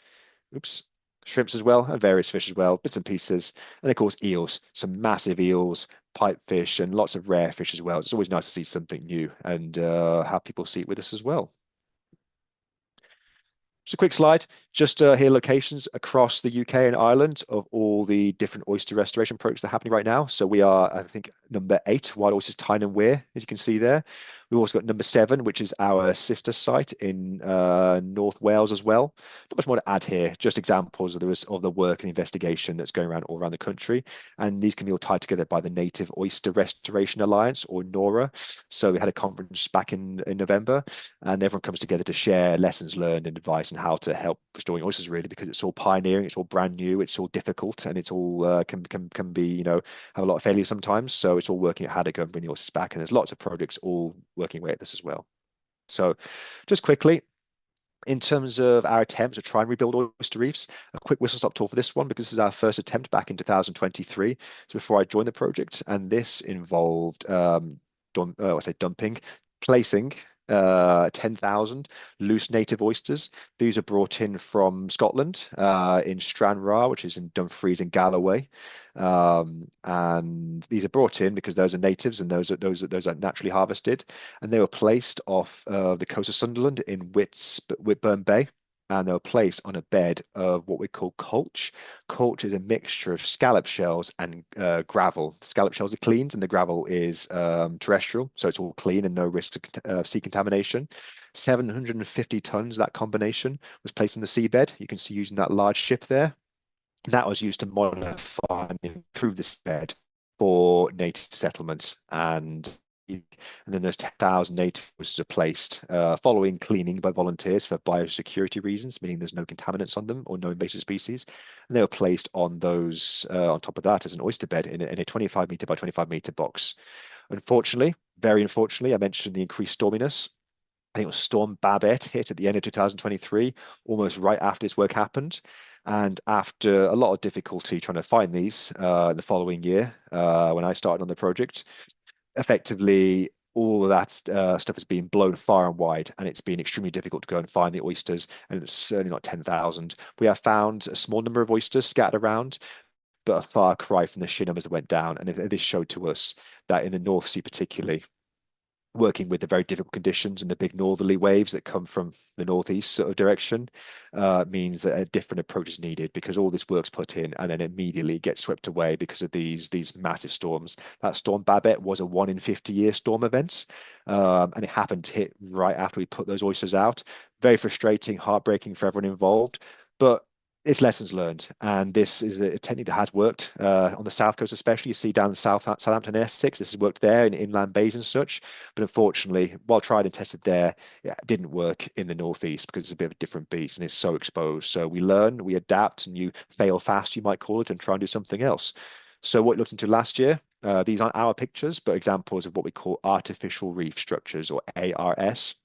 oops, shrimps as well, and various fish as well, bits and pieces. And of course, eels, some massive eels, pipefish, and lots of rare fish as well. It's always nice to see something new and have people see it with us as well. Just a quick slide, just here locations across the UK and Ireland of all the different oyster restoration projects that are happening right now. So we are, I think, number 8, Wild Oysters Tyne and Wear, as you can see there. We've also got number 7, which is our sister site in North Wales as well. Not much more to add here, just examples of the work and investigation that's going around all around the country. And these can be all tied together by the Native Oyster Restoration Alliance, or NORA. So we had a conference back in November, and everyone comes together to share lessons learned and advice on how to help restoring oysters, really, because it's all pioneering, it's all brand new, it's all difficult, and it's all can be, have a lot of failure sometimes. So it's all working out how to go and bring the oysters back, and there's lots of projects all working away at this as well. So just quickly, in terms of our attempts to try and rebuild oyster reefs, a quick whistle stop tour for this one because this is our first attempt back in 2023. So before I joined the project, and this involved dumping, placing 10,000 loose native oysters. These are brought in from Scotland, in Stranraer, which is in Dumfries and Galloway. And these are brought in because those are natives and those are naturally harvested. And they were placed off the coast of Sunderland in Whitburn Bay. And they were placed on a bed of what we call colch. Colch is a mixture of scallop shells and gravel. The scallop shells are cleaned and the gravel is terrestrial, so it's all clean and no risk of sea contamination. 750 tons, that combination, was placed in the seabed. You can see using that large ship there. That was used to modify and improve this bed for native settlements. And then there's 10,000 natives are placed following cleaning by volunteers for biosecurity reasons, meaning there's no contaminants on them or no invasive species. And they were placed on those, on top of that, as an oyster bed in a 25 meter by 25 meter box. Unfortunately, very unfortunately, I mentioned the increased storminess. I think it was Storm Babette hit at the end of 2023, almost right after this work happened. And after a lot of difficulty trying to find these the following year, when I started on the project, effectively all of that stuff has been blown far and wide, and it's been extremely difficult to go and find the oysters, and it's certainly not 10,000. We have found a small number of oysters scattered around, but a far cry from the sheer numbers that went down. And this showed to us that in the North Sea, particularly, working with the very difficult conditions and the big northerly waves that come from the northeast sort of direction means that a different approach is needed because all this work's put in and then immediately gets swept away because of these massive storms. That storm Babette was a 1 in 50 year storm event, and it happened to hit right after we put those oysters out. Very frustrating, heartbreaking for everyone involved, but it's lessons learned, and this is a technique that has worked on the south coast, especially. You see down in Southampton, Essex, this has worked there in inland bays and such. But unfortunately, while tried and tested there, it didn't work in the northeast because it's a bit of a different beast and it's so exposed. So we learn, we adapt, and you fail fast, you might call it, and try and do something else. So what we looked into last year, these aren't our pictures, but examples of what we call artificial reef structures or ARS.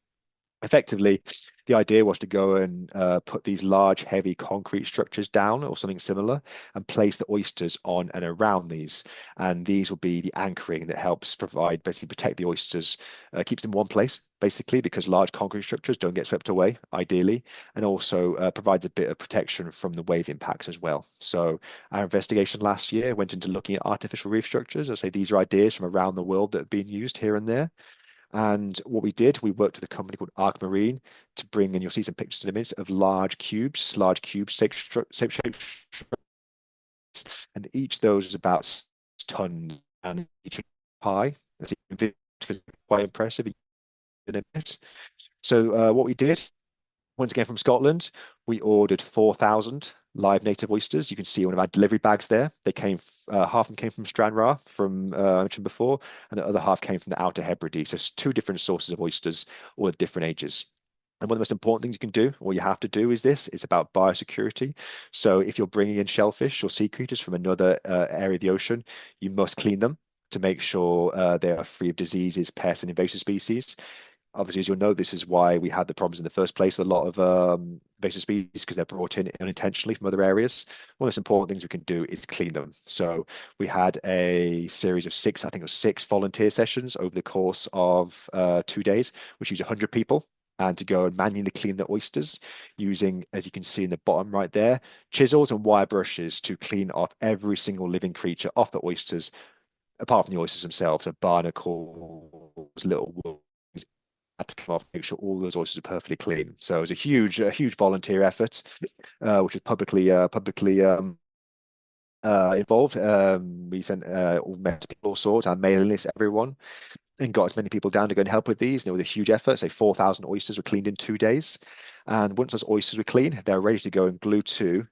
Effectively, the idea was to go and put these large, heavy concrete structures down or something similar and place the oysters on and around these. And these will be the anchoring that helps provide, basically protect the oysters, keeps them in one place, basically, because large concrete structures don't get swept away, ideally, and also provides a bit of protection from the wave impacts as well. So our investigation last year went into looking at artificial reef structures. I say these are ideas from around the world that have been used here and there. And what we did, we worked with a company called Arc Marine to bring, and you'll see some pictures in a minute, of large cubes shaped, and each of those is about tons, and each high. That's quite impressive in a minute. So what we did, once again from Scotland, we ordered 4,000 live native oysters. You can see one of our delivery bags there. They came, half of them came from Stranraer, from I mentioned before, and the other half came from the Outer Hebrides. So it's two different sources of oysters, all at different ages. And one of the most important things you can do, or you have to do, is this. It's about biosecurity. So if you're bringing in shellfish or sea creatures from another area of the ocean, you must clean them to make sure they are free of diseases, pests, and invasive species. Obviously, as you'll know, this is why we had the problems in the first place. A lot of invasive species because they're brought in unintentionally from other areas. One of the most important things we can do is clean them. So we had a series of six, I think it was six volunteer sessions over the course of 2 days, which used 100 people. And to go and manually clean the oysters using, as you can see in the bottom right there, chisels and wire brushes to clean off every single living creature off the oysters, apart from the oysters themselves, so barnacles, little had to come off, make sure all those oysters are perfectly clean. So it was a huge volunteer effort, which was publicly involved. We sent all sorts, our mailing list, everyone, and got as many people down to go and help with these. And it was a huge effort. Say 4,000 oysters were cleaned in 2 days. And once those oysters were clean, they're ready to go and glue to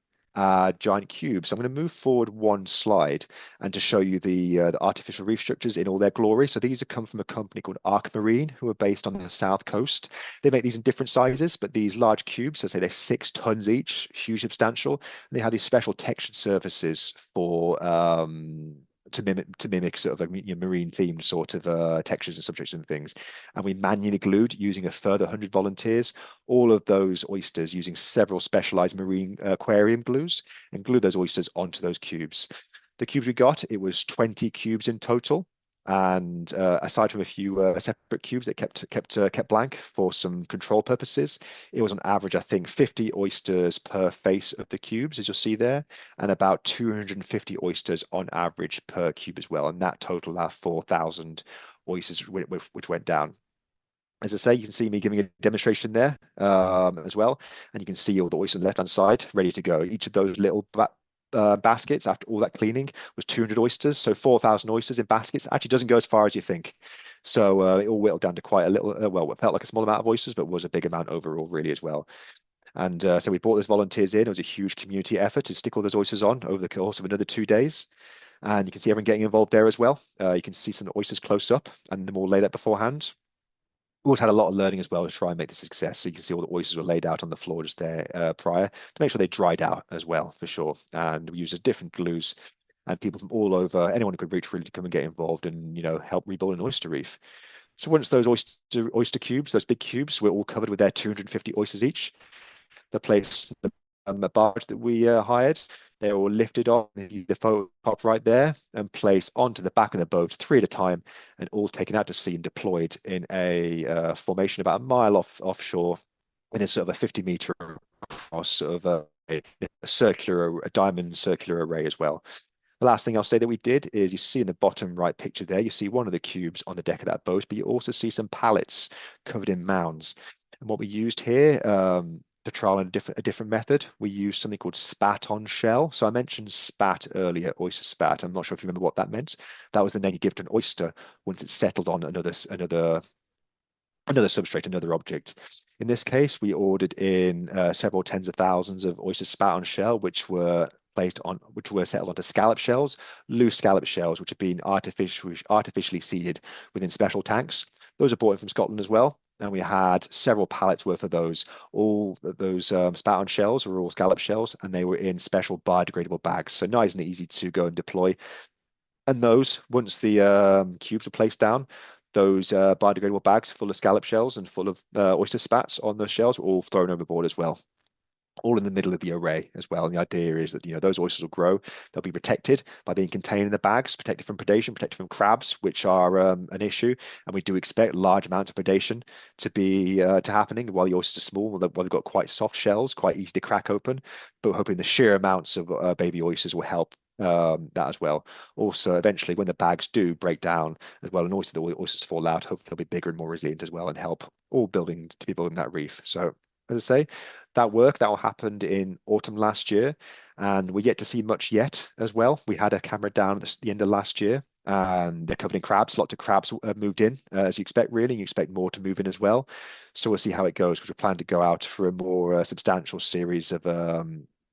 giant cubes. So I'm going to move forward one slide and to show you the artificial reef structures in all their glory. So these have come from a company called Arc Marine, who are based on the south coast. They make these in different sizes, but these large cubes, so say they're 6 tons each, huge, substantial. And they have these special textured surfaces for to mimic sort of like, marine themed sort of textures and subjects and things. And we manually glued using a further 100 volunteers all of those oysters using several specialized marine aquarium glues and glue those oysters onto those cubes. The cubes we got, it was 20 cubes in total. And aside from a few separate cubes that kept blank for some control purposes, it was on average, I think, 50 oysters per face of the cubes, as you'll see there, and about 250 oysters on average per cube as well. And that total our 4,000 oysters which went down. As I say, you can see me giving a demonstration there as well. And you can see all the oysters on the left-hand side ready to go. Each of those little baskets, after all that cleaning, was 200 oysters. So 4,000 oysters in baskets actually doesn't go as far as you think. So it all whittled down to quite a little, well, it felt like a small amount of oysters, but was a big amount overall, really, as well. And so we brought those volunteers in. It was a huge community effort to stick all those oysters on over the course of another 2 days. And you can see everyone getting involved there as well. You can see some oysters close up and them all laid out beforehand. We also had a lot of learning as well to try and make this a success. So you can see all the oysters were laid out on the floor just there prior to make sure they dried out as well, for sure. And we used different glues and people from all over, anyone who could reach really to come and get involved and, help rebuild an oyster reef. So once those oyster cubes, those big cubes, were all covered with their 250 oysters each, the place, the barge that we hired, they were lifted off the photo pop right there and placed onto the back of the boat, three at a time, and all taken out to sea and deployed in a formation about a mile offshore in a sort of a 50-meter across sort of a diamond circular array as well. The last thing I'll say that we did is you see in the bottom right picture there, you see one of the cubes on the deck of that boat, but you also see some pallets covered in mounds. And what we used here, to trial a different method, we used something called spat on shell. So I mentioned spat earlier, oyster spat. I'm not sure if you remember what that meant. That was the name you give to an oyster once it's settled on another substrate, another object. In this case, we ordered in several tens of thousands of oyster spat on shell, which were settled onto scallop shells, loose scallop shells, which have been artificially seeded within special tanks. Those are brought in from Scotland as well. And we had several pallets worth of those. All those spat on shells were all scallop shells, and they were in special biodegradable bags. So nice and easy to go and deploy. And those, once the cubes are placed down, those biodegradable bags full of scallop shells and full of oyster spats on those shells were all thrown overboard as well, all in the middle of the array as well. And the idea is that those oysters will grow. They'll be protected by being contained in the bags, protected from predation, protected from crabs, which are an issue. And we do expect large amounts of predation to be to happening while the oysters are small. While they've got quite soft shells, quite easy to crack open. But we're hoping the sheer amounts of baby oysters will help that as well. Also, eventually, when the bags do break down as well, and also the oysters fall out, hopefully they'll be bigger and more resilient as well, and help all building to be building that reef. So, as I say, that all happened in autumn last year, and we're yet to see much yet as well. We had a camera down at the end of last year, and they're covered in crabs. Lots of crabs moved in, as you expect, really. You expect more to move in as well. So we'll see how it goes because we plan to go out for a more substantial series of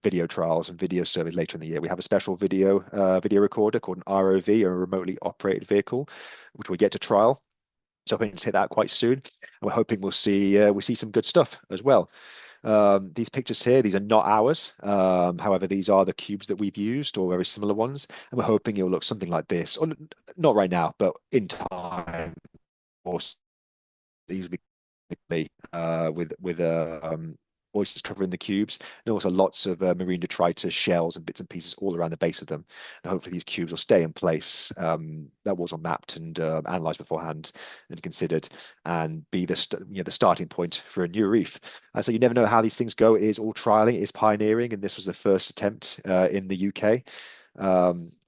video trials and video surveys later in the year. We have a special video recorder called an ROV, or a remotely operated vehicle, which we get to trial. So hoping to take that quite soon, and we're hoping we'll see some good stuff as well. These pictures here, these are not ours. However, these are the cubes that we've used or very similar ones, and we're hoping it will look something like this. Or not right now, but in time, or these will be with oysters covering the cubes, and also lots of marine detritus shells and bits and pieces all around the base of them. And hopefully these cubes will stay in place. That was all mapped and analyzed beforehand and considered, and be the starting point for a new reef. And so you never know how these things go. It is all trialing, it is pioneering, and this was the first attempt in the UK.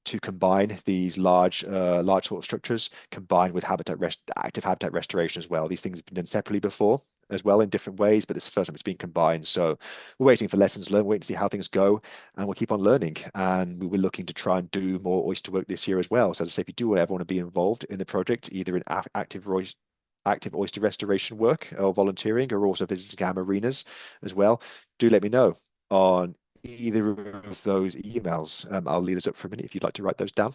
To combine these large sort of structures combined with active habitat restoration as well. These things have been done separately before as well in different ways, but this is the first time it's been combined. So we're waiting for lessons learned, waiting to see how things go, and we'll keep on learning. And we were looking to try and do more oyster work this year as well. So as I say, if you do ever want to be involved in the project, either in active oyster restoration work or volunteering, or also visiting our marinas as well, do let me know on either of those emails. I'll leave this up for a minute if you'd like to write those down.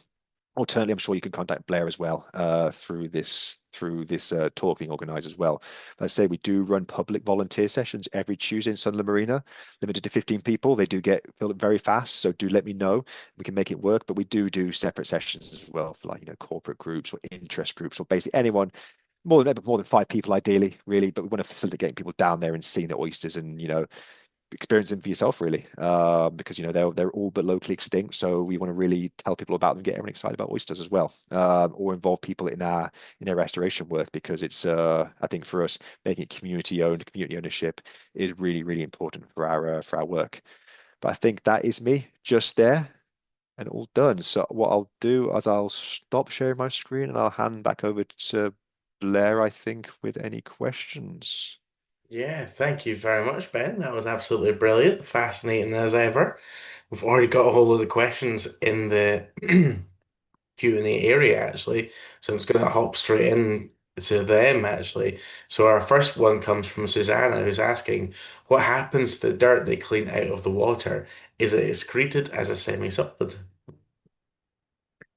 Alternatively, I'm sure you can contact Blair as well through this talk being organised as well. But I say we do run public volunteer sessions every Tuesday in Sun La Marina, limited to 15 people. They do get filled up very fast, so do let me know. We can make it work. But we do separate sessions as well for corporate groups or interest groups, or basically anyone more than 5 people ideally, really. But we want to facilitate getting people down there and seeing the oysters and experience them for yourself, really, because they're all but locally extinct. So we want to really tell people about them, get everyone excited about oysters as well, or involve people in their restoration work, because it's I think for us, making it community owned, community ownership is really really important for our work. But I think that is me just there and all done. So what I'll do is I'll stop sharing my screen and I'll hand back over to Blair, I think, with any questions. Yeah, thank you very much, Ben. That was absolutely brilliant, fascinating as ever. We've already got a whole load of questions in the Q&A area actually, so I'm just going to hop straight in to them actually. So our first one comes from Susanna, who's asking, what happens to the dirt they clean out of the water? Is it excreted as a semi-solid?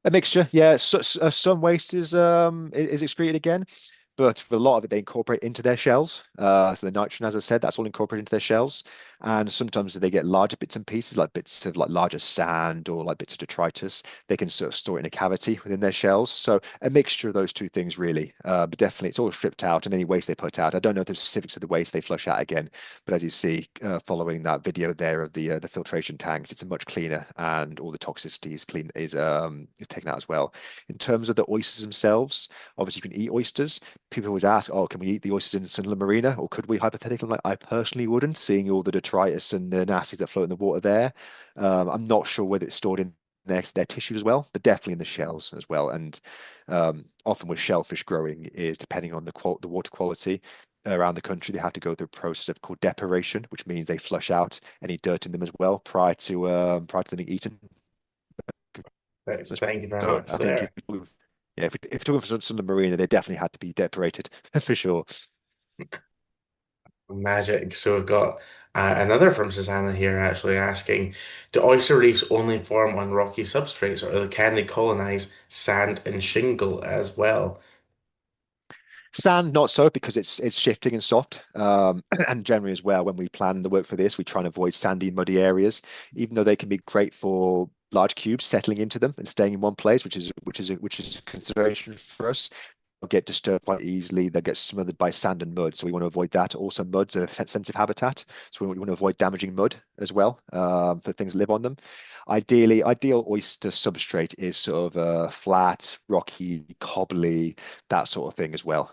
A mixture, yeah. Some waste is excreted again, but for a lot of it, they incorporate into their shells. So the nitrogen, as I said, that's all incorporated into their shells. And sometimes they get larger bits and pieces, like bits of larger sand or like bits of detritus. They can sort of store it in a cavity within their shells. So a mixture of those two things, really. But definitely, it's all stripped out, and any waste they put out. I don't know the specifics of the waste they flush out again, but as you see, following that video there of the filtration tanks, it's a much cleaner, and all the toxicity is taken out as well. In terms of the oysters themselves, obviously you can eat oysters. People always ask, "Oh, can we eat the oysters in St. Marina, or could we?" Hypothetically, like, I personally wouldn't, seeing all the detritus and the nasties that float in the water there. I'm not sure whether it's stored in their tissues as well, but definitely in the shells as well. And often with shellfish growing is depending on the water quality around the country, they have to go through a process of called depuration, which means they flush out any dirt in them as well prior to them being eaten. Thank you very So much I think there. if we're talking for some of the marina, they definitely had to be depurated for sure. Magic. So we've got another from Susanna here actually asking, do oyster reefs only form on rocky substrates or can they colonize sand and shingle as well? Sand, not so because it's shifting and soft. And generally as well, when we plan the work for this, we try and avoid sandy and muddy areas, even though they can be great for large cubes settling into them and staying in one place, which is a consideration for us. They'll get disturbed quite easily. They'll get smothered by sand and mud, so we want to avoid that. Also, mud's a sensitive habitat, so we want to avoid damaging mud as well for things that live on them. Ideal oyster substrate is sort of flat, rocky, cobbly, that sort of thing as well.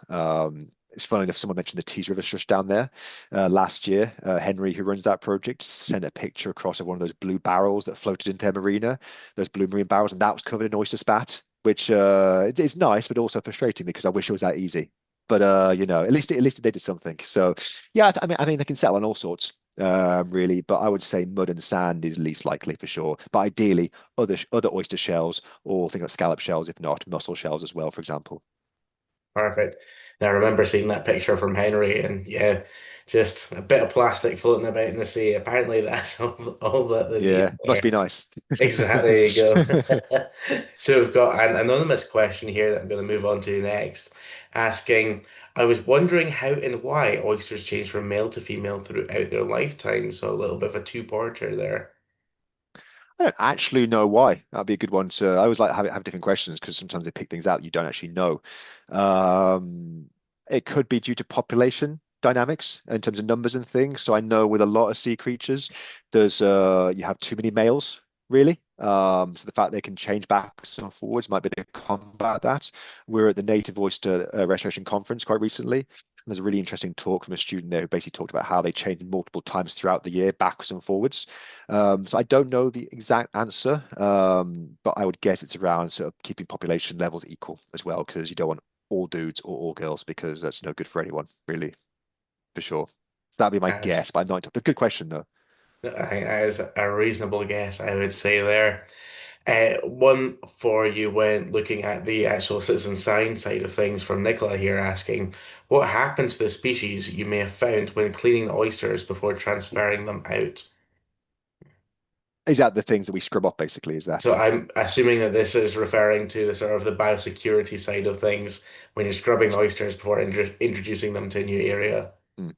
It's funny enough, someone mentioned the Tees River Strush down there last year. Henry, who runs that project, sent a picture across of one of those blue barrels that floated into their marina, those blue marine barrels, and that was covered in oyster spat, which it's nice, but also frustrating because I wish it was that easy. But at least they did something. So yeah, I mean they can settle on all sorts, really. But I would say mud and sand is least likely for sure. But ideally, other oyster shells or things like scallop shells, if not mussel shells as well, for example. Perfect. Now I remember seeing that picture from Henry and yeah, just a bit of plastic floating about in the sea. Apparently that's all that they need Yeah, must there. be nice. Exactly, there you go. So we've got an anonymous question here that I'm going to move on to next, asking, I was wondering how and why oysters change from male to female throughout their lifetime. So a little bit of a two-parter there. I don't actually know why. That'd be a good one to. I always like have different questions because sometimes they pick things out you don't actually know. Um, it could be due to population dynamics in terms of numbers and things. So I know with a lot of sea creatures, there's you have too many males, really. So the fact they can change backwards and forwards might be to combat that. We're at the Native Oyster Restoration Conference quite recently. There's a really interesting talk from a student there who basically talked about how they change multiple times throughout the year, backwards and forwards. So I don't know the exact answer, but I would guess it's around sort of keeping population levels equal as well, because you don't want all dudes or all girls, because that's no good for anyone, really, for sure. That'd be my As guess, but I'm not. But good question though. I think that is a reasonable guess, I would say there. One for you when looking at the actual citizen science side of things from Nicola here asking, what happens to the species you may have found when cleaning the oysters before transferring them out? Is that the things that we scrub off, basically? Is that? So I'm assuming that this is referring to the sort of the biosecurity side of things when you're scrubbing the oysters before introducing them to a new area. Hmm.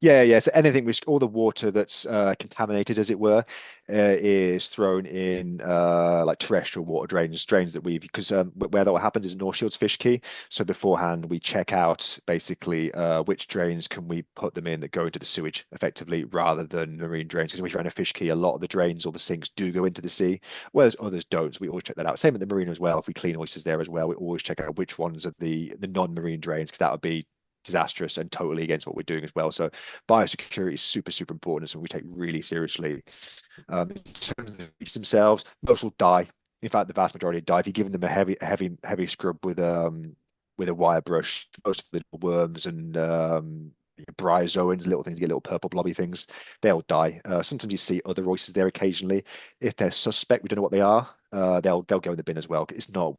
Yeah, yeah. So anything which all the water that's contaminated, as it were, is thrown in like terrestrial water drains that we've because where that what happens is North Shield's fish key. So beforehand, we check out basically which drains can we put them in that go into the sewage effectively, rather than marine drains. Because if we run a fish key, a lot of the drains or the sinks do go into the sea, whereas others don't. So we always check that out. Same at the marina as well. If we clean oysters there as well, we always check out which ones are the non-marine drains because that would be disastrous and totally against what we're doing as well. So biosecurity is super, super important. It's something we take really seriously. In terms of the beasts themselves, most will die. In fact, the vast majority die. If you're giving them a heavy scrub with a wire brush, most of the worms and bryozoans, little things, you get little purple blobby things, they'll die. Sometimes you see other oysters there occasionally. If they're suspect, we don't know what they are. They'll go in the bin as well. It's not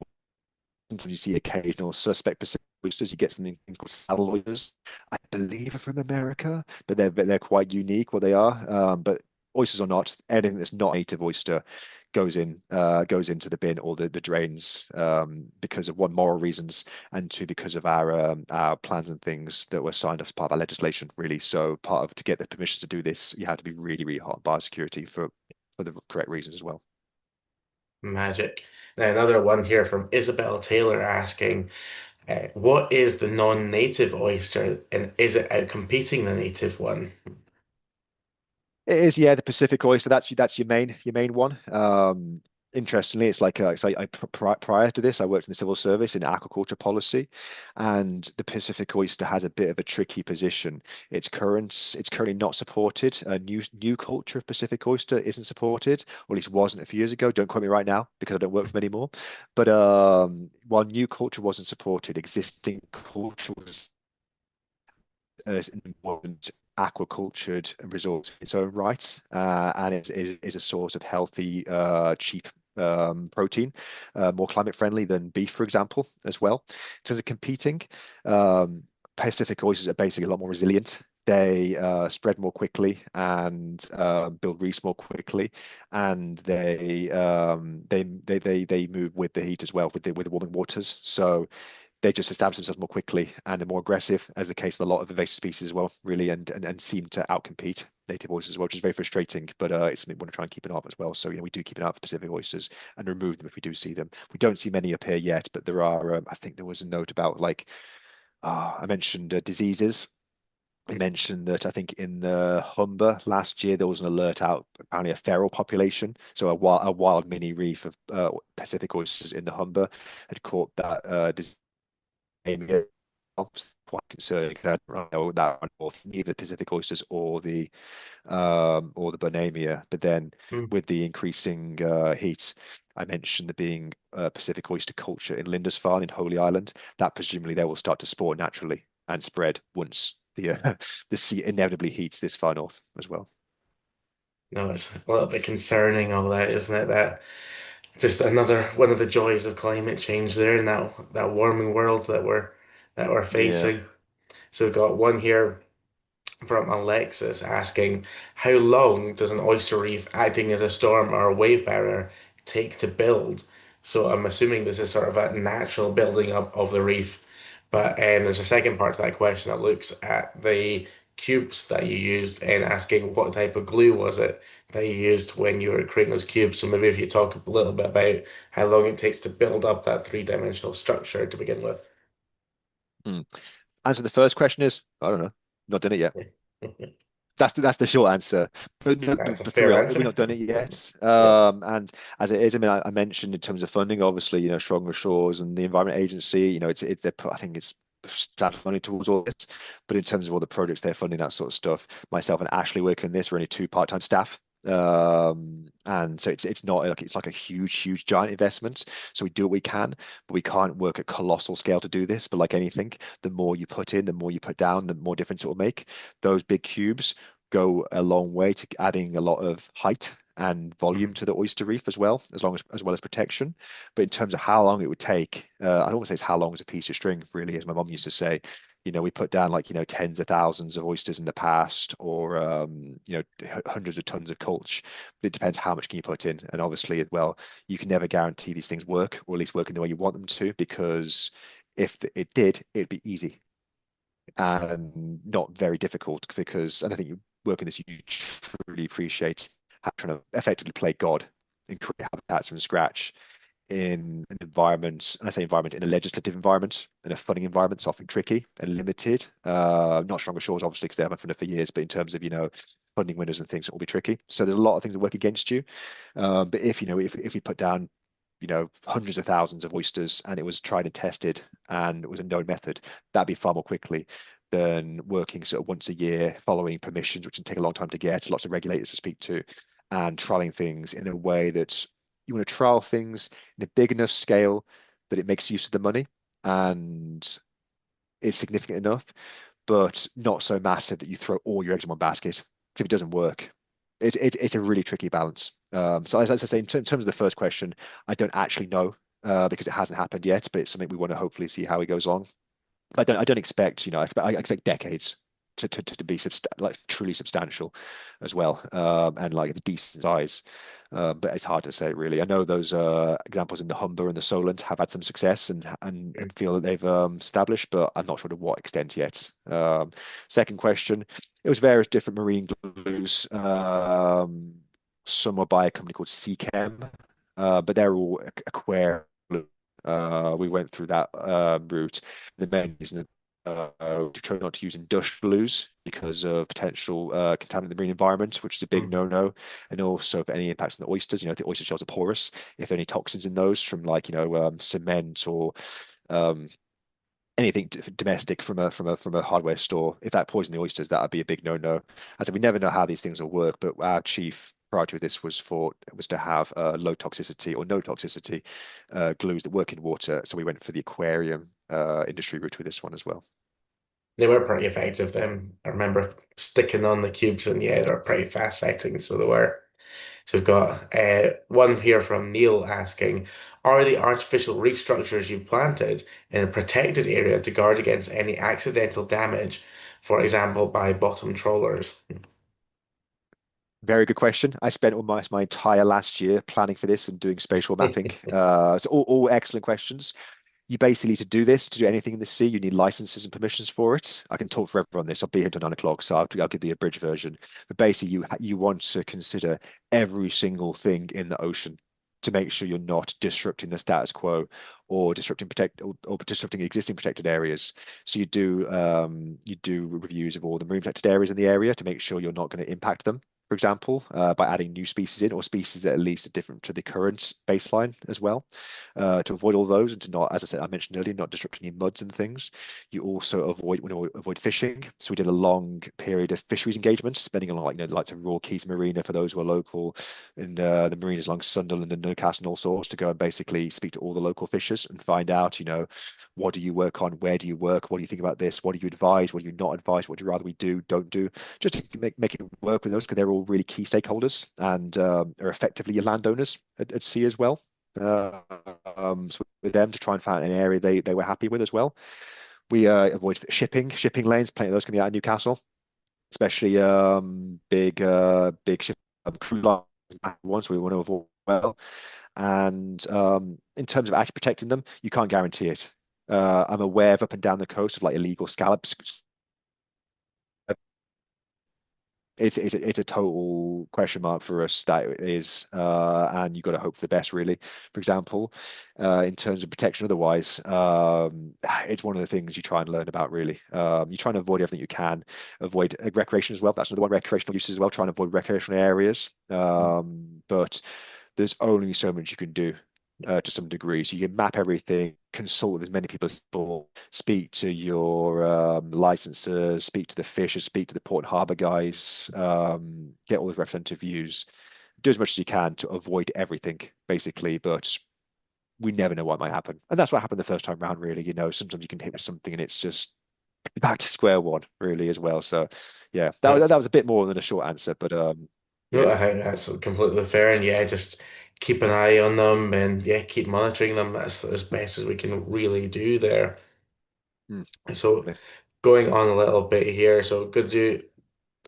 sometimes you see occasional suspect Pacific oysters. You get something called saddle oysters. I believe are from America, but they're quite unique what they are. But oysters or not, anything that's not native oyster goes into the bin or the drains because of one, moral reasons, and two, because of our plans and things that were signed off as part of our legislation, really. So part of to get the permission to do this, you have to be really, really hot on biosecurity for the correct reasons as well. Magic. Now, another one here from Isabel Taylor asking, what is the non-native oyster and is it outcompeting the native one? It is, yeah, the Pacific oyster. That's your main one. Interestingly, it's like prior to this, I worked in the civil service in aquaculture policy, and the Pacific oyster has a bit of a tricky position. It's currently not supported. A new culture of Pacific oyster isn't supported, or at least wasn't a few years ago. Don't quote me right now because I don't work for them anymore. But while new culture wasn't supported, existing culture was as an important aquacultured resource in its own right, and is a source of healthy, cheap protein, more climate friendly than beef, for example, as well. In terms of competing, um, Pacific oysters are basically a lot more resilient. They spread more quickly and build reefs more quickly, and they move with the heat as well, with the warming waters. So they just establish themselves more quickly and they're more aggressive, as the case with a lot of invasive species as well, really, and seem to outcompete native oysters as well, which is very frustrating. But it's something we want to try and keep an eye on as well. So, we do keep an eye out for Pacific oysters and remove them if we do see them. We don't see many appear yet, but there are. I think there was a note about like I mentioned diseases. I mentioned that I think in the Humber last year there was an alert out, apparently a feral population, so a wild mini reef of Pacific oysters in the Humber had caught that disease quite concerning because I don't know that one, neither Pacific oysters or the Bonamia. But then Mm. with the increasing heat, I mentioned there being Pacific oyster culture in Lindisfarne in Holy Island. That presumably they will start to spawn naturally and spread once the the sea inevitably heats this far north as well. No, it's a little bit concerning, all that, isn't it? That just another one of the joys of climate change there in that warming world that we're Yeah. facing. So we've got one here from Alexis asking, how long does an oyster reef acting as a storm or a wave barrier take to build? So I'm assuming this is sort of a natural building up of the reef. But there's a second part to that question that looks at the cubes that you used and asking what type of glue was it that you used when you were creating those cubes. So maybe if you talk a little bit about how long it takes to build up that three-dimensional structure to begin with. Hmm. Answer the first question is, I don't know. Not done it yet. That's the short answer. But no, That's a but for fair real, we've answer. not done it yet. Yeah. And as it is, I mean, I mentioned in terms of funding, obviously, Stronger Shores and the Environment Agency, I think it's money towards all this. But in terms of all the projects they're funding, that sort of stuff, myself and Ashley working on this, we're only two part-time staff. And so it's not like it's like a huge giant investment. So we do what we can, but we can't work at colossal scale to do this. But like anything, the more you put in, the more you put down, the more difference it will make. Those big cubes go a long way to adding a lot of height and volume Mhm. to the oyster reef as well as protection. But in terms of how long it would take, I don't want to say it's how long is a piece of string, really, as my mom used to say. We put down like, tens of thousands of oysters in the past, or hundreds of tons of culch. It depends how much can you put in. And obviously, well, you can never guarantee these things work, or at least work in the way you want them to, because if it did, it'd be easy and not very difficult and I think you work in this, you truly appreciate how trying to effectively play God and create habitats from scratch in an environment, and I say environment, in a legislative environment, in a funding environment, it's often tricky and limited. Not Stronger Shores, obviously, because they haven't funded for years, but in terms of, funding windows and things, it will be tricky. So there's a lot of things that work against you. But if you put down, hundreds of thousands of oysters and it was tried and tested and it was a known method, that'd be far more quickly than working sort of once a year, following permissions, which can take a long time to get, lots of regulators to speak to, and trialing things in a way that you want to trial things in a big enough scale that it makes use of the money and is significant enough, but not so massive that you throw all your eggs in one basket. If it doesn't work, it's a really tricky balance. So as I say, in terms of the first question, I don't actually know because it hasn't happened yet, but it's something we want to hopefully see how it goes on. I don't expect, I expect decades to be like truly substantial as well, and like a decent size. But it's hard to say really. I know those examples in the Humber and the Solent have had some success and feel that they've established, but I'm not sure to what extent yet. Second question, it was various different marine glues. Some were by a company called Seachem, but they're all aquarium. We went through that route. The main reason to try not to use industrial glues because of potential contaminant in the marine environment, which is a big Mm. no-no. And also for any impacts on the oysters, if the oyster shells are porous, if there are any toxins in those from like, cement or um, anything domestic from a hardware store, if that poisoned the oysters, that would be a big no-no. I said we never know how these things will work, but our chief priority with this was to have low toxicity or no toxicity glues that work in water. So we went for the aquarium industry route with this one as well. They were pretty effective then. I remember sticking on the cubes and yeah, they were pretty fast acting, so they were. So we've got one here from Neil asking, are the artificial reef structures you've planted in a protected area to guard against any accidental damage, for example, by bottom trawlers? Very good question. I spent almost my entire last year planning for this and doing spatial mapping. So all excellent questions. You basically, to do this, to do anything in the sea, you need licenses and permissions for it. I can talk forever on this. I'll be here till 9 o'clock, so I'll give the abridged version. But basically, you want to consider every single thing in the ocean to make sure you're not disrupting the status quo or or disrupting existing protected areas. So you do reviews of all the marine protected areas in the area to make sure you're not going to impact them. For example, by adding new species in or species that at least are different to the current baseline as well to avoid all those and to not, as I mentioned earlier, not disrupt any muds and things. You also avoid fishing. So we did a long period of fisheries engagement, spending a lot, like Raw Keys Marina for those who are local, and the marinas along Sunderland and Newcastle and all sorts to go and basically speak to all the local fishers and find out, what do you work on? Where do you work? What do you think about this? What do you advise? What do you not advise? What do you rather we do, don't do? Just to make it work with those because they're all really key stakeholders and are effectively your landowners at sea as well. So with them to try and find an area they were happy with as well. We avoid shipping lanes. Plenty of those can be out of Newcastle, especially big ship cruise lines ones we want to avoid well. And in terms of actually protecting them, you can't guarantee it. I'm aware of up and down the coast of like illegal scallops it's a total question mark for us that is and you've got to hope for the best really. For example, in terms of protection otherwise, it's one of the things you try and learn about really. You try and avoid everything you can, avoid recreation as well. That's another one, recreational uses as well, trying to avoid recreational areas. But there's only so much you can do to some degree. So you can map everything, consult with as many people as possible, speak to your licensors, speak to the fishers, speak to the port and harbour guys, get all those representative views. Do as much as you can to avoid everything, basically. But we never know what might happen, and that's what happened the first time round. Really, sometimes you can hit with something, and it's just back to square one, really, as well. So, yeah, that was a bit more than a short answer, but No, yeah. I think that's completely fair, and yeah, just keep an eye on them, and yeah, keep monitoring them. That's as best as we can really do there. Mm, So, definitely. going on a little bit here, so good to do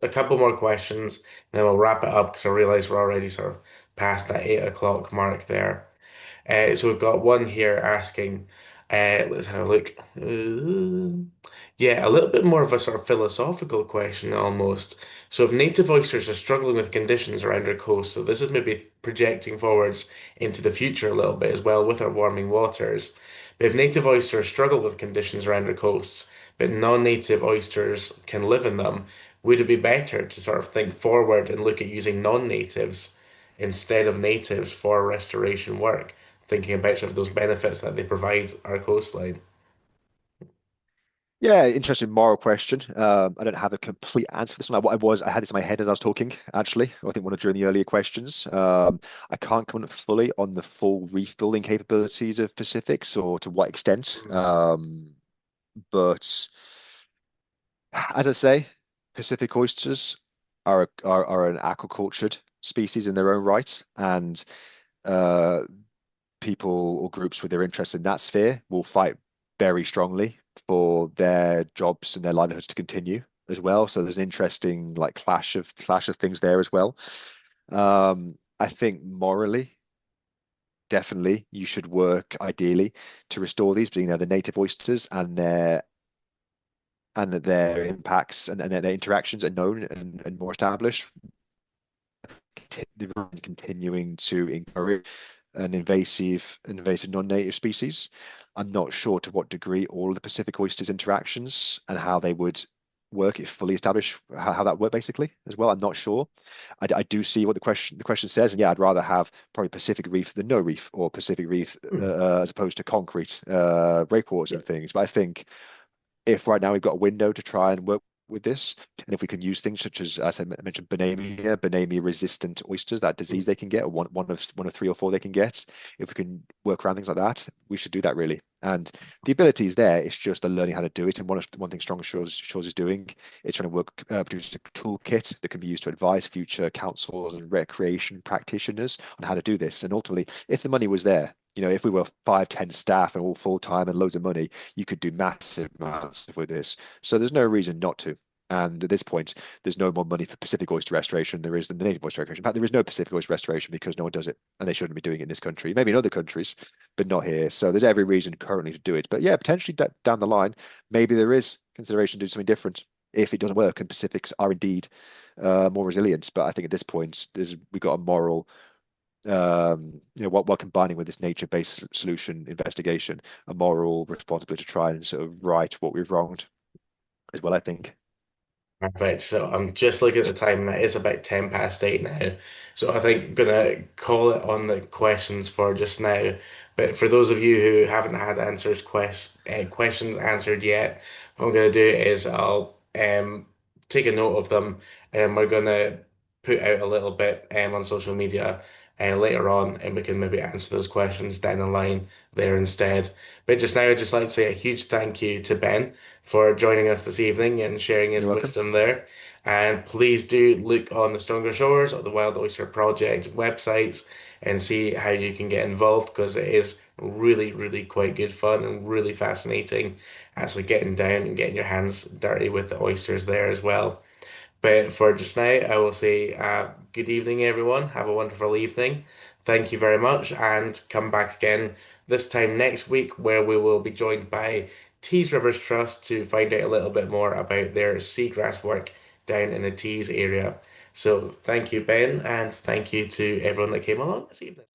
a couple more questions, then we'll wrap it up because I realize we're already sort of past that 8 o'clock mark there. So we've got one here asking, let's have a look. Yeah, a little bit more of a sort of philosophical question almost. So if native oysters are struggling with conditions around our coast, so this is maybe projecting forwards into the future a little bit as well with our warming waters. But if native oysters struggle with conditions around our coasts, but non-native oysters can live in them, would it be better to sort of think forward and look at using non-natives instead of natives for restoration work? Thinking about sort of those benefits that they provide our coastline. Yeah, interesting moral question. I don't have a complete answer for this one. I had this in my head as I was talking, actually. I think one of during the earlier questions. I can't comment fully on the full reef building capabilities of Pacifics or to what extent. But as I say, Pacific oysters are an aquacultured species in their own right, and uh, people or groups with their interest in that sphere will fight very strongly for their jobs and their livelihoods to continue as well. So there's an interesting like clash of things there as well. I think morally, definitely you should work ideally to restore these, being the native oysters and that their impacts and their interactions are known and more established, continuing to encourage an invasive non-native species. I'm not sure to what degree all of the Pacific Oysters interactions and how they would work if fully established how that worked basically as well. I'm not sure. I do see what the question says, and yeah, I'd rather have probably Pacific Reef than no reef, or Pacific Reef Hmm. as opposed to concrete breakwaters Yeah, and things. But I think if right now we've got a window to try and work with this, and if we can use things such as I mentioned, Bonamia resistant oysters, that disease they can get, or one of three or four they can get, if we can work around things like that, we should do that really. And the ability is there. It's just the learning how to do it. And one thing Stronger Shores is doing, it's trying to produce a toolkit that can be used to advise future councils and recreation practitioners on how to do this. And ultimately, if the money was there, if we were 5, 10 staff and all full time and loads of money, you could do massive amounts with this. So there's no reason not to. And at this point, there's no more money for Pacific oyster restoration than there is than the native oyster restoration. In fact, there is no Pacific oyster restoration because no one does it, and they shouldn't be doing it in this country. Maybe in other countries, but not here. So there's every reason currently to do it. But yeah, potentially down the line, maybe there is consideration to do something different if it doesn't work and Pacifics are indeed more resilient. But I think at this point, we've got a moral while combining with this nature-based solution investigation, a moral responsibility to try and sort of right what we've wronged as well, I think. perfect. So I'm just looking at the time, and it is about 10 past 8 now. So I think I'm gonna call it on the questions for just now. But for those of you who haven't had questions answered yet, what I'm gonna do is I'll take a note of them, and we're gonna put out a little bit on social media later on, and we can maybe answer those questions down the line there instead. But just now, I'd just like to say a huge thank you to Ben for joining us this evening and sharing his You're welcome. wisdom there. And please do look on the Stronger Shores or the Wild Oyster Project websites and see how you can get involved because it is really, really quite good fun and really fascinating actually getting down and getting your hands dirty with the oysters there as well. But for just now, I will say good evening, everyone. Have a wonderful evening. Thank you very much, and come back again this time next week, where we will be joined by Tees Rivers Trust to find out a little bit more about their seagrass work down in the Tees area. So, thank you, Ben, and thank you to everyone that came along this evening.